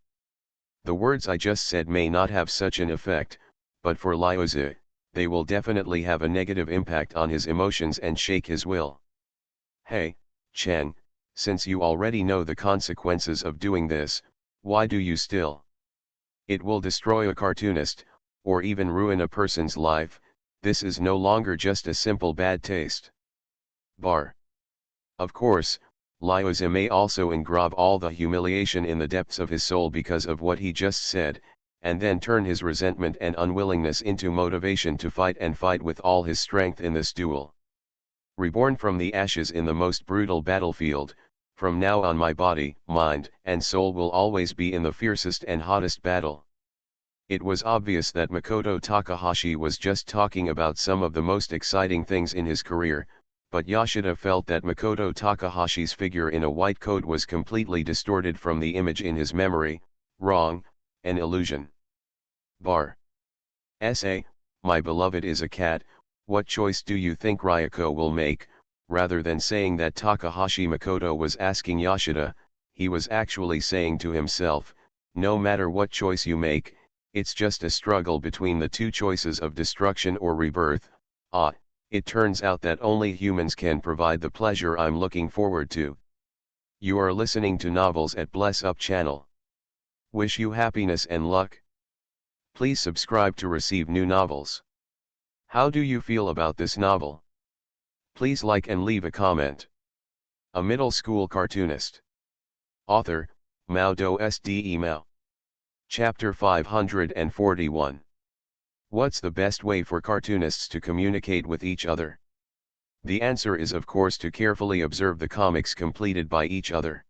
The words I just said may not have such an effect, but for Lyoza, they will definitely have a negative impact on his emotions and shake his will. Hey, Chen, since you already know the consequences of doing this, why do you still? It will destroy a cartoonist, or even ruin a person's life. This is no longer just a simple bad taste. Bar. Of course, Lyoza may also engrave all the humiliation in the depths of his soul because of what he just said, and then turn his resentment and unwillingness into motivation to fight and fight with all his strength in this duel. Reborn from the ashes in the most brutal battlefield, from now on my body, mind, and soul will always be in the fiercest and hottest battle. It was obvious that Makoto Takahashi was just talking about some of the most exciting things in his career, but Yoshida felt that Makoto Takahashi's figure in a white coat was completely distorted from the image in his memory. Wrong, an illusion. Bar. SA, my beloved is a cat. What choice do you think Ryuko will make? Rather than saying that Takahashi Makoto was asking Yoshida, he was actually saying to himself, no matter what choice you make, it's just a struggle between the two choices of destruction or rebirth. It turns out that only humans can provide the pleasure I'm looking forward to. You are listening to Novels at Bless Up channel. Wish you happiness and luck. Please subscribe to receive new novels. How do you feel about this novel? Please like and leave a comment. A middle school cartoonist. Author, MaleProtagonist Mao. Chapter 541. What's the best way for cartoonists to communicate with each other? The answer is of course to carefully observe the comics completed by each other.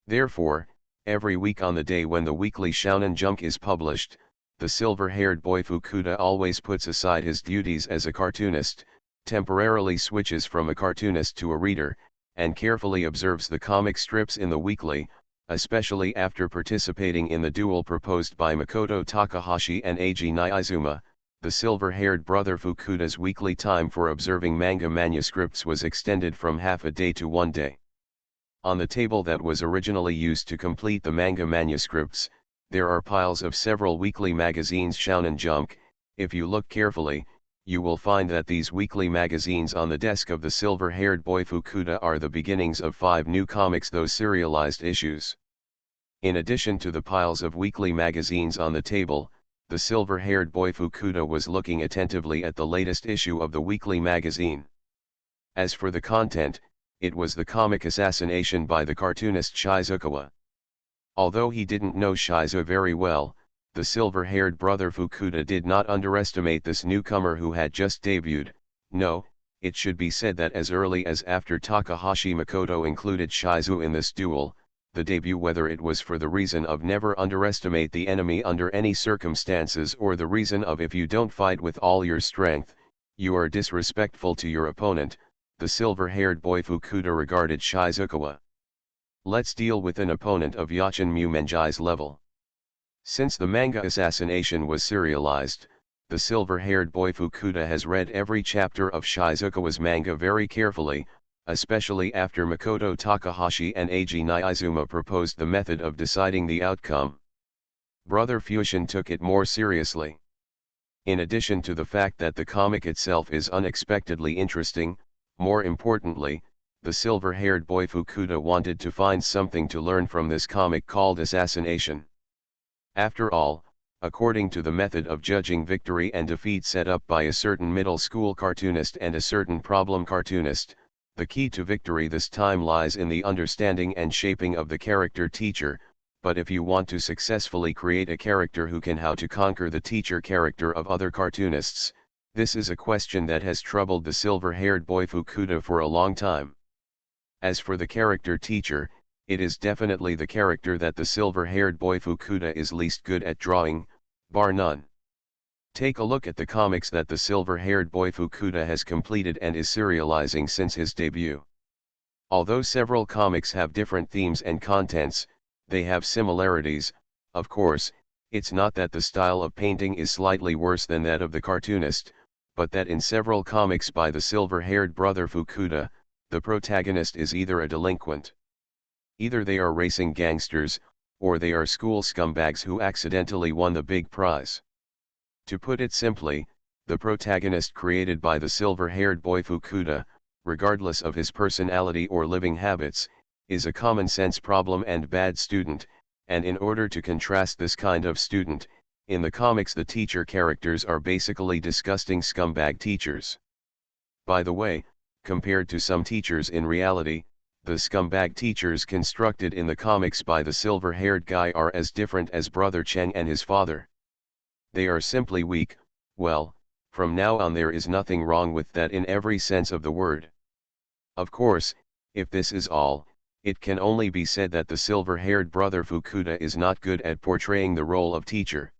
Therefore, every week on the day when the weekly Shounen Jump is published, the silver-haired boy Fukuda always puts aside his duties as a cartoonist, temporarily switches from a cartoonist to a reader, and carefully observes the comic strips in the weekly, especially after participating in the duel proposed by Makoto Takahashi and Eiji Niizuma. The silver-haired brother Fukuda's weekly time for observing manga manuscripts was extended from half a day to 1 day. On the table that was originally used to complete the manga manuscripts, there are piles of several weekly magazines Shounen Jump. If you look carefully, you will find that these weekly magazines on the desk of the silver-haired boy Fukuda are the beginnings of 5 new comics, those serialized issues. In addition to the piles of weekly magazines on the table, the silver-haired boy Fukuda was looking attentively at the latest issue of the weekly magazine. As for the content, it was the comic Assassination by the cartoonist Shizukawa. Although he didn't know Shizu very well, the silver-haired brother Fukuda did not underestimate this newcomer who had just debuted. No, it should be said that as early as after Takahashi Makoto included Shizu in this duel, the debut, whether it was for the reason of never underestimate the enemy under any circumstances, or the reason of if you don't fight with all your strength, you are disrespectful to your opponent, the silver-haired boy Fukuda regarded Shizukawa. Let's deal with an opponent of Yachin Mumenji's level. Since the manga Assassination was serialized, the silver-haired boy Fukuda has read every chapter of Shizukawa's manga very carefully, especially after Makoto Takahashi and Eiji Niizuma proposed the method of deciding the outcome. Brother Fusion took it more seriously. In addition to the fact that the comic itself is unexpectedly interesting, more importantly, the silver-haired boy Fukuda wanted to find something to learn from this comic called Assassination. After all, according to the method of judging victory and defeat set up by a certain middle school cartoonist and a certain problem cartoonist, the key to victory this time lies in the understanding and shaping of the character teacher. But if you want to successfully create a character who can how to conquer the teacher character of other cartoonists, this is a question that has troubled the silver-haired boy Fukuda for a long time. As for the character teacher, it is definitely the character that the silver-haired boy Fukuda is least good at drawing, bar none. Take a look at the comics that the silver-haired boy Fukuda has completed and is serializing since his debut. Although several comics have different themes and contents, they have similarities. Of course, it's not that the style of painting is slightly worse than that of the cartoonist, but that in several comics by the silver-haired brother Fukuda, the protagonist is either a delinquent. Either they are racing gangsters, or they are school scumbags who accidentally won the big prize. To put it simply, the protagonist created by the silver-haired boy Fukuda, regardless of his personality or living habits, is a common-sense problem and bad student, and in order to contrast this kind of student, in the comics the teacher characters are basically disgusting scumbag teachers. By the way, compared to some teachers in reality, the scumbag teachers constructed in the comics by the silver-haired guy are as different as Brother Cheng and his father. They are simply weak. Well, from now on there is nothing wrong with that in every sense of the word. Of course, if this is all, it can only be said that the silver-haired brother Fukuda is not good at portraying the role of teacher.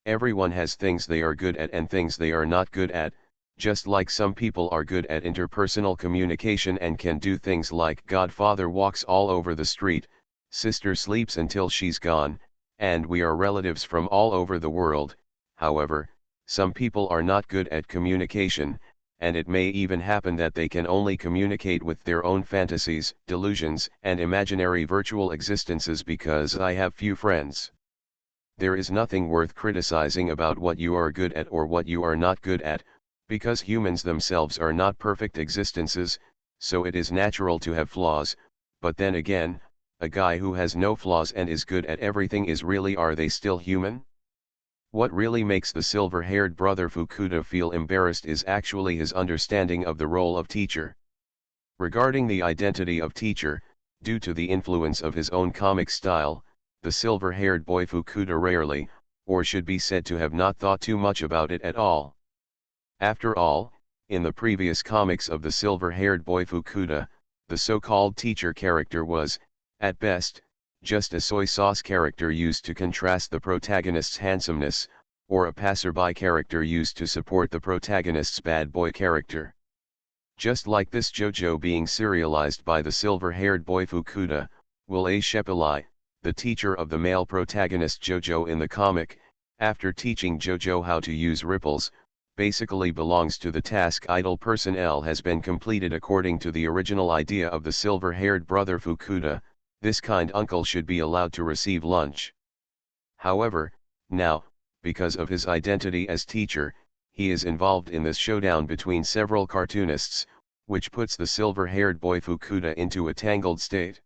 Everyone has things they are good at and things they are not good at, just like some people are good at interpersonal communication and can do things like Godfather walks all over the street, sister sleeps until she's gone, and we are relatives from all over the world. However, some people are not good at communication, and it may even happen that they can only communicate with their own fantasies, delusions, and imaginary virtual existences because I have few friends. There is nothing worth criticizing about what you are good at or what you are not good at, because humans themselves are not perfect existences, so it is natural to have flaws. But then again, a guy who has no flaws and is good at everything are they still human? What really makes the silver-haired brother Fukuda feel embarrassed is actually his understanding of the role of teacher. Regarding the identity of teacher, due to the influence of his own comic style, the silver-haired boy Fukuda rarely, or should be said to have not thought too much about it at all. After all, In the previous comics of the silver-haired boy Fukuda, the so-called teacher character was, at best, just a soy sauce character used to contrast the protagonist's handsomeness, or a passerby character used to support the protagonist's bad boy character. Just like this JoJo being serialized by the silver-haired boy Fukuda, Will A. Shepilai, the teacher of the male protagonist JoJo in the comic, after teaching JoJo how to use ripples, basically belongs to the task idle personnel has been completed according to the original idea of the silver-haired brother Fukuda. This kind uncle should be allowed to receive lunch. However, now, because of his identity as teacher, he is involved in this showdown between several cartoonists, which puts the silver-haired boy Fukuda into a tangled state.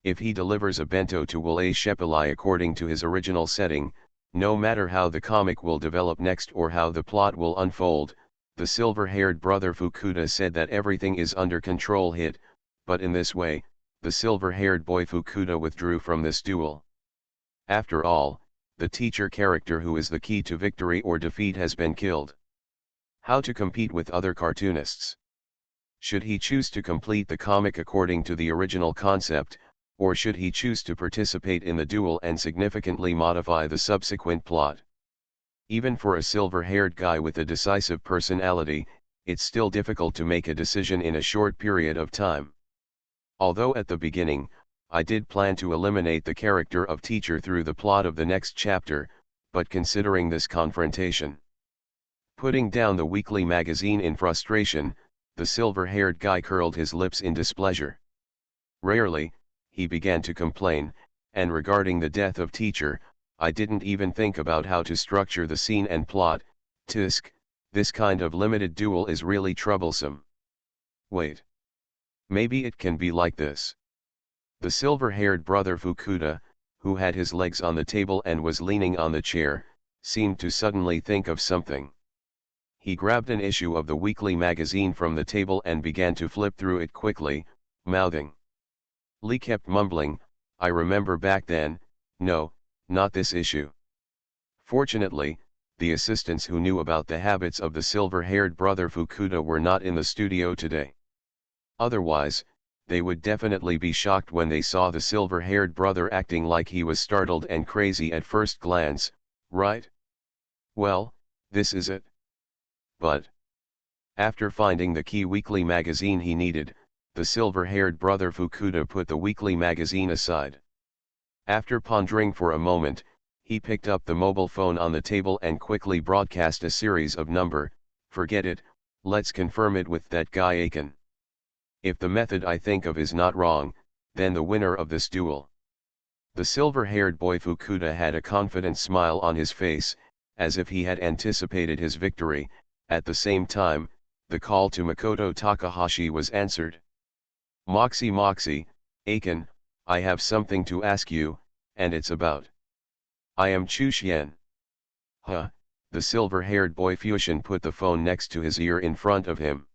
If he delivers a bento to Will A. Shepilai according to his original setting, no matter how the comic will develop next or how the plot will unfold, the silver-haired brother Fukuda said that everything is under control but in this way, the silver-haired boy Fukuda withdrew from this duel. After all, the teacher character who is the key to victory or defeat has been killed. How to compete with other cartoonists? Should he choose to complete the comic according to the original concept, or should he choose to participate in the duel and significantly modify the subsequent plot? Even for a silver-haired guy with a decisive personality, it's still difficult to make a decision in a short period of time. Although at the beginning, I did plan to eliminate the character of teacher through the plot of the next chapter, but considering this confrontation, putting down the weekly magazine in frustration, the silver-haired guy curled his lips in displeasure. Rarely, he began to complain, and regarding the death of teacher, I didn't even think about how to structure the scene and plot. Tisk, this kind of limited duel is really troublesome. Wait. Maybe it can be like this. The silver-haired brother Fukuda, who had his legs on the table and was leaning on the chair, seemed to suddenly think of something. He grabbed an issue of the weekly magazine from the table and began to flip through it quickly, mouthing. Lee kept mumbling, "I remember back then, no, not this issue." Fortunately, the assistants who knew about the habits of the silver-haired brother Fukuda were not in the studio today. Otherwise, they would definitely be shocked when they saw the silver-haired brother acting like he was startled and crazy at first glance, right? Well, this is it. But after finding the key weekly magazine he needed, the silver-haired brother Fukuda put the weekly magazine aside. After pondering for a moment, he picked up the mobile phone on the table and quickly broadcast a series of "Forget it, let's confirm it with that guy Aiken. If the method I think of is not wrong, then the winner of this duel." The silver-haired boy Fukuda had a confident smile on his face, as if he had anticipated his victory. At the same time, the call to Makoto Takahashi was answered. Moxie, Aiken, I have something to ask you, and it's about. I am Chu Xian." Huh, the silver-haired boy Fusion put the phone next to his ear in front of him.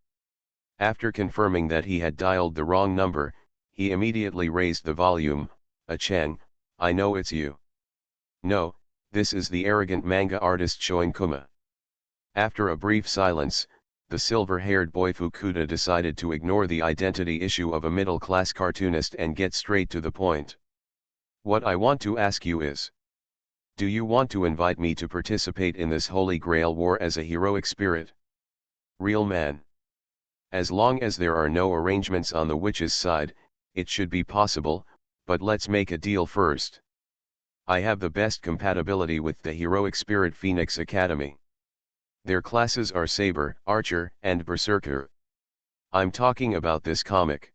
After confirming that he had dialed the wrong number, he immediately raised the volume. "Chang, I know it's you." "No, this is the arrogant manga artist Shoin Kuma." After a brief silence, the silver-haired boy Fukuda decided to ignore the identity issue of a middle-class cartoonist and get straight to the point. "What I want to ask you is, do you want to invite me to participate in this Holy Grail war as a heroic spirit?" "Real man. As long as there are no arrangements on the witch's side, it should be possible, but let's make a deal first. I have the best compatibility with the heroic spirit Phoenix Academy. Their classes are Saber, Archer, and Berserker. I'm talking about this comic."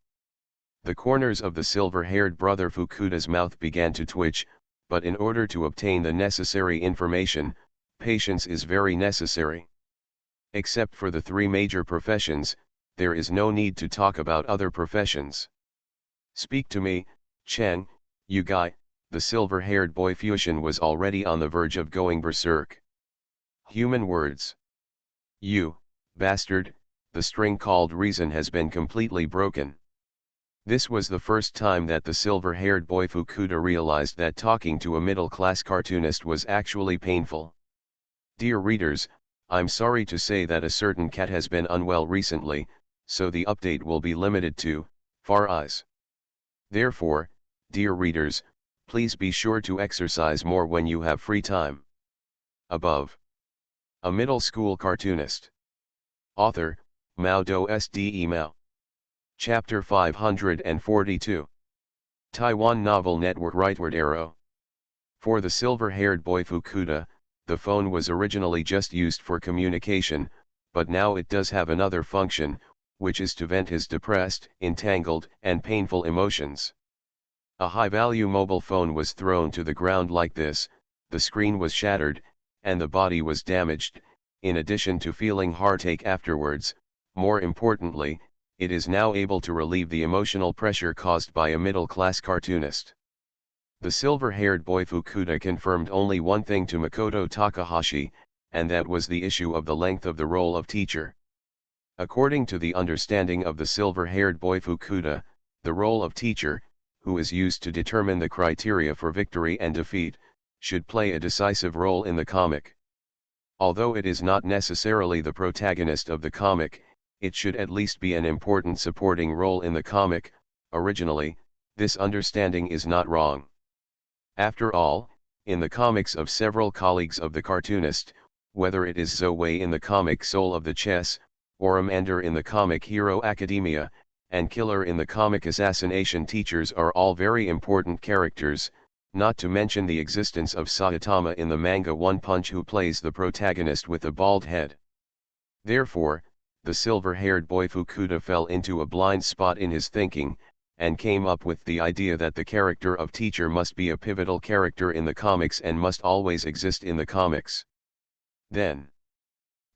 The corners of the silver-haired brother Fukuda's mouth began to twitch, but in order to obtain the necessary information, patience is very necessary. Except for the three major professions, there is no need to talk about other professions. "Speak to me, Chang, you guy." The silver-haired boy Fusion was already on the verge of going berserk. "Human words. You, bastard, the string called reason has been completely broken." This was the first time that the silver-haired boy Fukuda realized that talking to a middle-class cartoonist was actually painful. Dear readers, I'm sorry to say that a certain cat has been unwell recently, so the update will be limited to Far Eyes. Therefore, dear readers, please be sure to exercise more when you have free time. Above. A middle school cartoonist. Author, MaleProtagonist Mao. Chapter 542. Taiwan Novel Network Rightward Arrow. For the silver-haired boy Fukuda, the phone was originally just used for communication, but now it does have another function, which is to vent his depressed, entangled, and painful emotions. A high-value mobile phone was thrown to the ground like this, the screen was shattered, and the body was damaged, in addition to feeling heartache afterwards. More importantly, it is now able to relieve the emotional pressure caused by a middle-class cartoonist. The silver-haired boy Fukuda confirmed only one thing to Makoto Takahashi, and that was the issue of the length of the role of teacher. According to the understanding of the silver-haired boy Fukuda, the role of teacher, who is used to determine the criteria for victory and defeat, should play a decisive role in the comic. Although it is not necessarily the protagonist of the comic, it should at least be an important supporting role in the comic. Originally, this understanding is not wrong. After all, in the comics of several colleagues of the cartoonist, whether it is Zoe in the comic Soul of the Chess, or Amander in the comic Hero Academia, and Killer in the comic Assassination Teachers are all very important characters, not to mention the existence of Saitama in the manga One Punch, who plays the protagonist with a bald head. Therefore, the silver-haired boy Fukuda fell into a blind spot in his thinking, and came up with the idea that the character of teacher must be a pivotal character in the comics and must always exist in the comics. Then,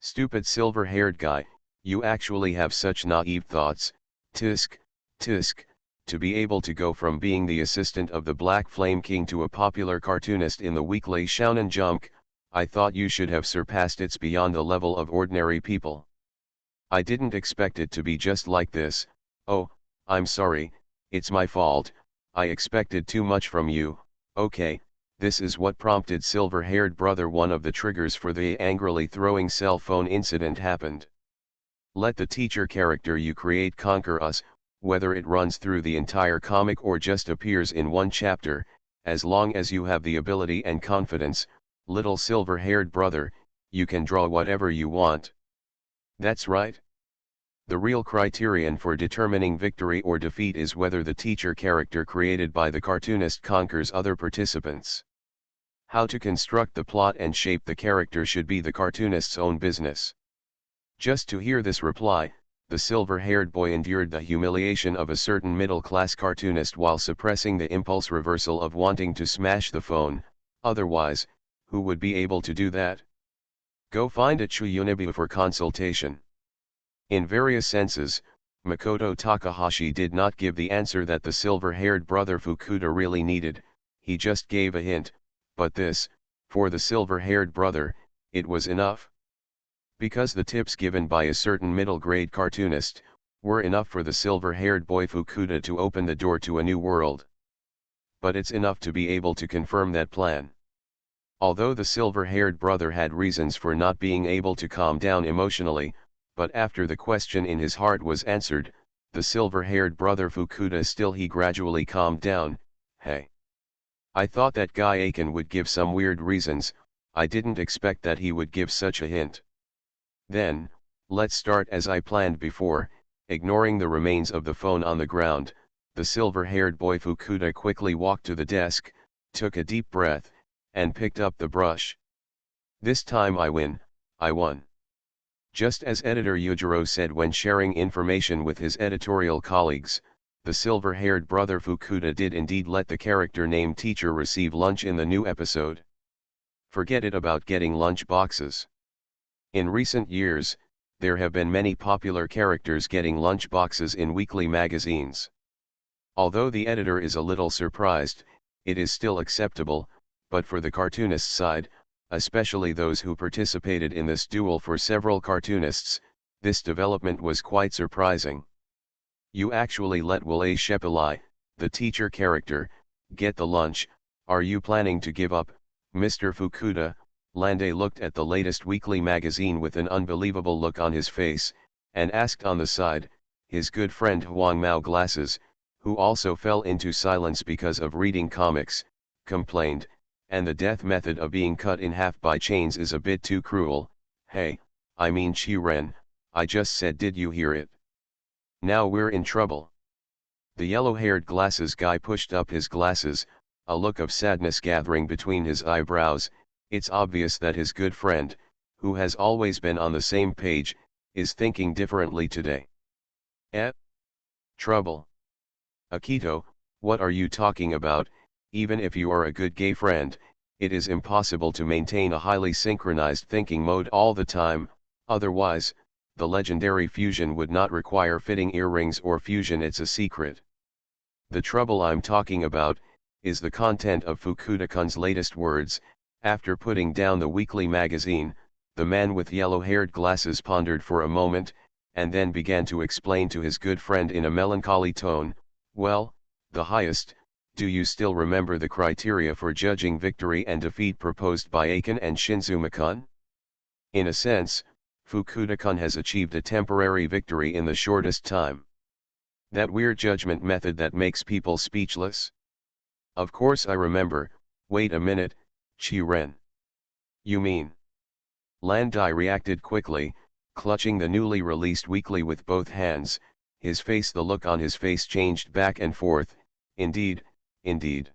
stupid silver-haired guy, you actually have such naive thoughts, tisk, tisk, to be able to go from being the assistant of the Black Flame King to a popular cartoonist in the weekly Shounen Jump. I thought you should have surpassed it beyond the level of ordinary people. I didn't expect it to be just like this. Oh, I'm sorry, it's my fault, I expected too much from you. Okay, this is what prompted silver-haired brother. One of the triggers for the angrily throwing cell phone incident happened. Let the teacher character you create conquer us, whether it runs through the entire comic or just appears in one chapter, as long as you have the ability and confidence, little silver-haired brother, you can draw whatever you want. That's right. The real criterion for determining victory or defeat is whether the teacher character created by the cartoonist conquers other participants. How to construct the plot and shape the character should be the cartoonist's own business. Just to hear this reply, the silver-haired boy endured the humiliation of a certain middle-class cartoonist while suppressing the impulse reversal of wanting to smash the phone. Otherwise, who would be able to do that? Go find a Chuyunibu for consultation. In various senses, Makoto Takahashi did not give the answer that the silver-haired brother Fukuda really needed, he just gave a hint, but this, for the silver-haired brother, it was enough. Because the tips given by a certain middle-grade cartoonist, were enough for the silver-haired boy Fukuda to open the door to a new world. But it's enough to be able to confirm that plan. Although the silver-haired brother had reasons for not being able to calm down emotionally, but after the question in his heart was answered, the silver-haired brother Fukuda he gradually calmed down. Hey. I thought that guy Aiken would give some weird reasons, I didn't expect that he would give such a hint. Then, let's start as I planned before. Ignoring the remains of the phone on the ground, the silver-haired boy Fukuda quickly walked to the desk, took a deep breath, and picked up the brush. This time I win, I won. Just as editor Yujiro said when sharing information with his editorial colleagues, the silver-haired brother Fukuda did indeed let the character named Teacher receive lunch in the new episode. Forget it about getting lunch boxes. In recent years, there have been many popular characters getting lunch boxes in weekly magazines. Although the editor is a little surprised, it is still acceptable, but for the cartoonist side, especially those who participated in this duel for several cartoonists, this development was quite surprising. You actually let Wale Shepilai, the teacher character, get the lunch. Are you planning to give up, Mr. Fukuda, Lande looked at the latest weekly magazine with an unbelievable look on his face, and asked on the side, his good friend Huang Mao Glasses, who also fell into silence because of reading comics, complained, and the death method of being cut in half by chains is a bit too cruel. Hey, I mean Ren, I just said, did you hear it? Now we're in trouble. The yellow-haired glasses guy pushed up his glasses, a look of sadness gathering between his eyebrows. It's obvious that his good friend, who has always been on the same page, is thinking differently today. Trouble. Akito, what are you talking about? Even if you are a good gay friend, it is impossible to maintain a highly synchronized thinking mode all the time, otherwise, the legendary fusion would not require fitting earrings or fusion. It's a secret. The trouble I'm talking about is the content of Fukuda-kun's latest words. After putting down the weekly magazine, the man with yellow-haired glasses pondered for a moment, and then began to explain to his good friend in a melancholy tone, well, the highest, do you still remember the criteria for judging victory and defeat proposed by Aiken and Shinzuma-kun? In a sense, Fukuda-kun has achieved a temporary victory in the shortest time. That weird judgment method that makes people speechless? Of course I remember. Wait a minute, Ren. You mean? Landai reacted quickly, clutching the newly released weekly with both hands, the look on his face changed back and forth. Indeed, indeed.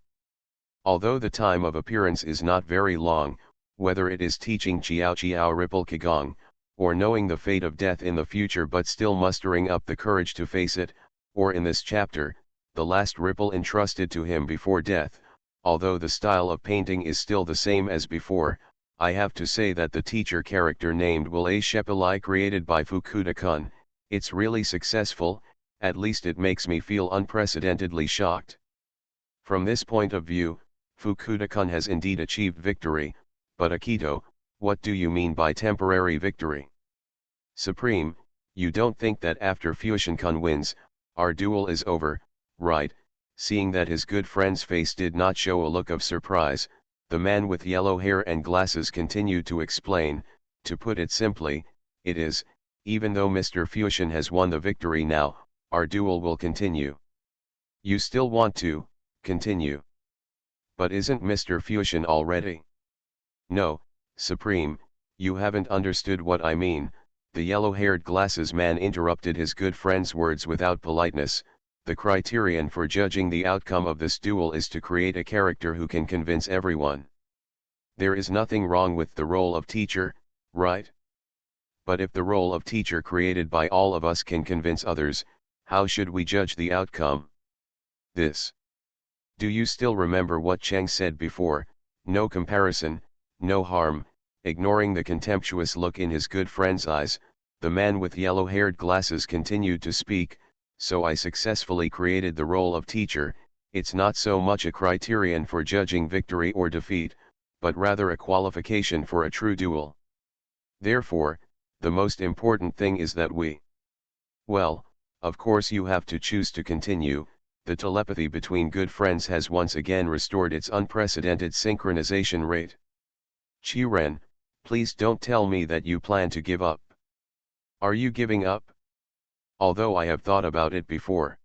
Although the time of appearance is not very long, whether it is teaching Chiao Ripple Kigong, or knowing the fate of death in the future but still mustering up the courage to face it, or in this chapter, the last ripple entrusted to him before death, although the style of painting is still the same as before, I have to say that the teacher character named Will A. Shepelai created by Fukuda-kun, it's really successful, at least it makes me feel unprecedentedly shocked. From this point of view, Fukuda-kun has indeed achieved victory, but Akito, what do you mean by temporary victory? Supreme, you don't think that after Fusion-kun wins, our duel is over, right? Seeing that his good friend's face did not show a look of surprise, the man with yellow hair and glasses continued to explain, to put it simply, it is, even though Mr. Fusion has won the victory now, our duel will continue. You still want to continue? But isn't Mr. Fusion already? No, Supreme, you haven't understood what I mean, the yellow-haired glasses man interrupted his good friend's words without politeness. The criterion for judging the outcome of this duel is to create a character who can convince everyone. There is nothing wrong with the role of teacher, right? But if the role of teacher created by all of us can convince others, how should we judge the outcome? This. Do you still remember what Cheng said before? No comparison, no harm. Ignoring the contemptuous look in his good friend's eyes, the man with yellow-haired glasses continued to speak. So I successfully created the role of teacher. It's not so much a criterion for judging victory or defeat, but rather a qualification for a true duel. Therefore, the most important thing is that we... Well, of course you have to choose to continue. The telepathy between good friends has once again restored its unprecedented synchronization rate. Ren, please don't tell me that you plan to give up. Are you giving up? Although I have thought about it before.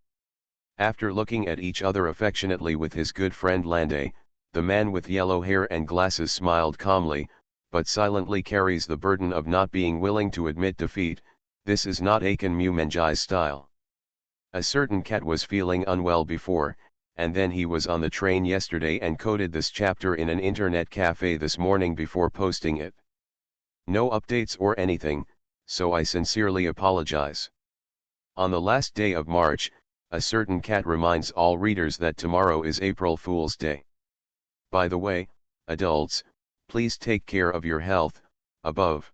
After looking at each other affectionately with his good friend Lande, the man with yellow hair and glasses smiled calmly, but silently carries the burden of not being willing to admit defeat. This is not Aiken Mumenjai's style. A certain cat was feeling unwell before, and then he was on the train yesterday and coded this chapter in an internet cafe this morning before posting it. No updates or anything, so I sincerely apologize. On the last day of March, a certain cat reminds all readers that tomorrow is April Fool's Day. By the way, adults, please take care of your health. Above.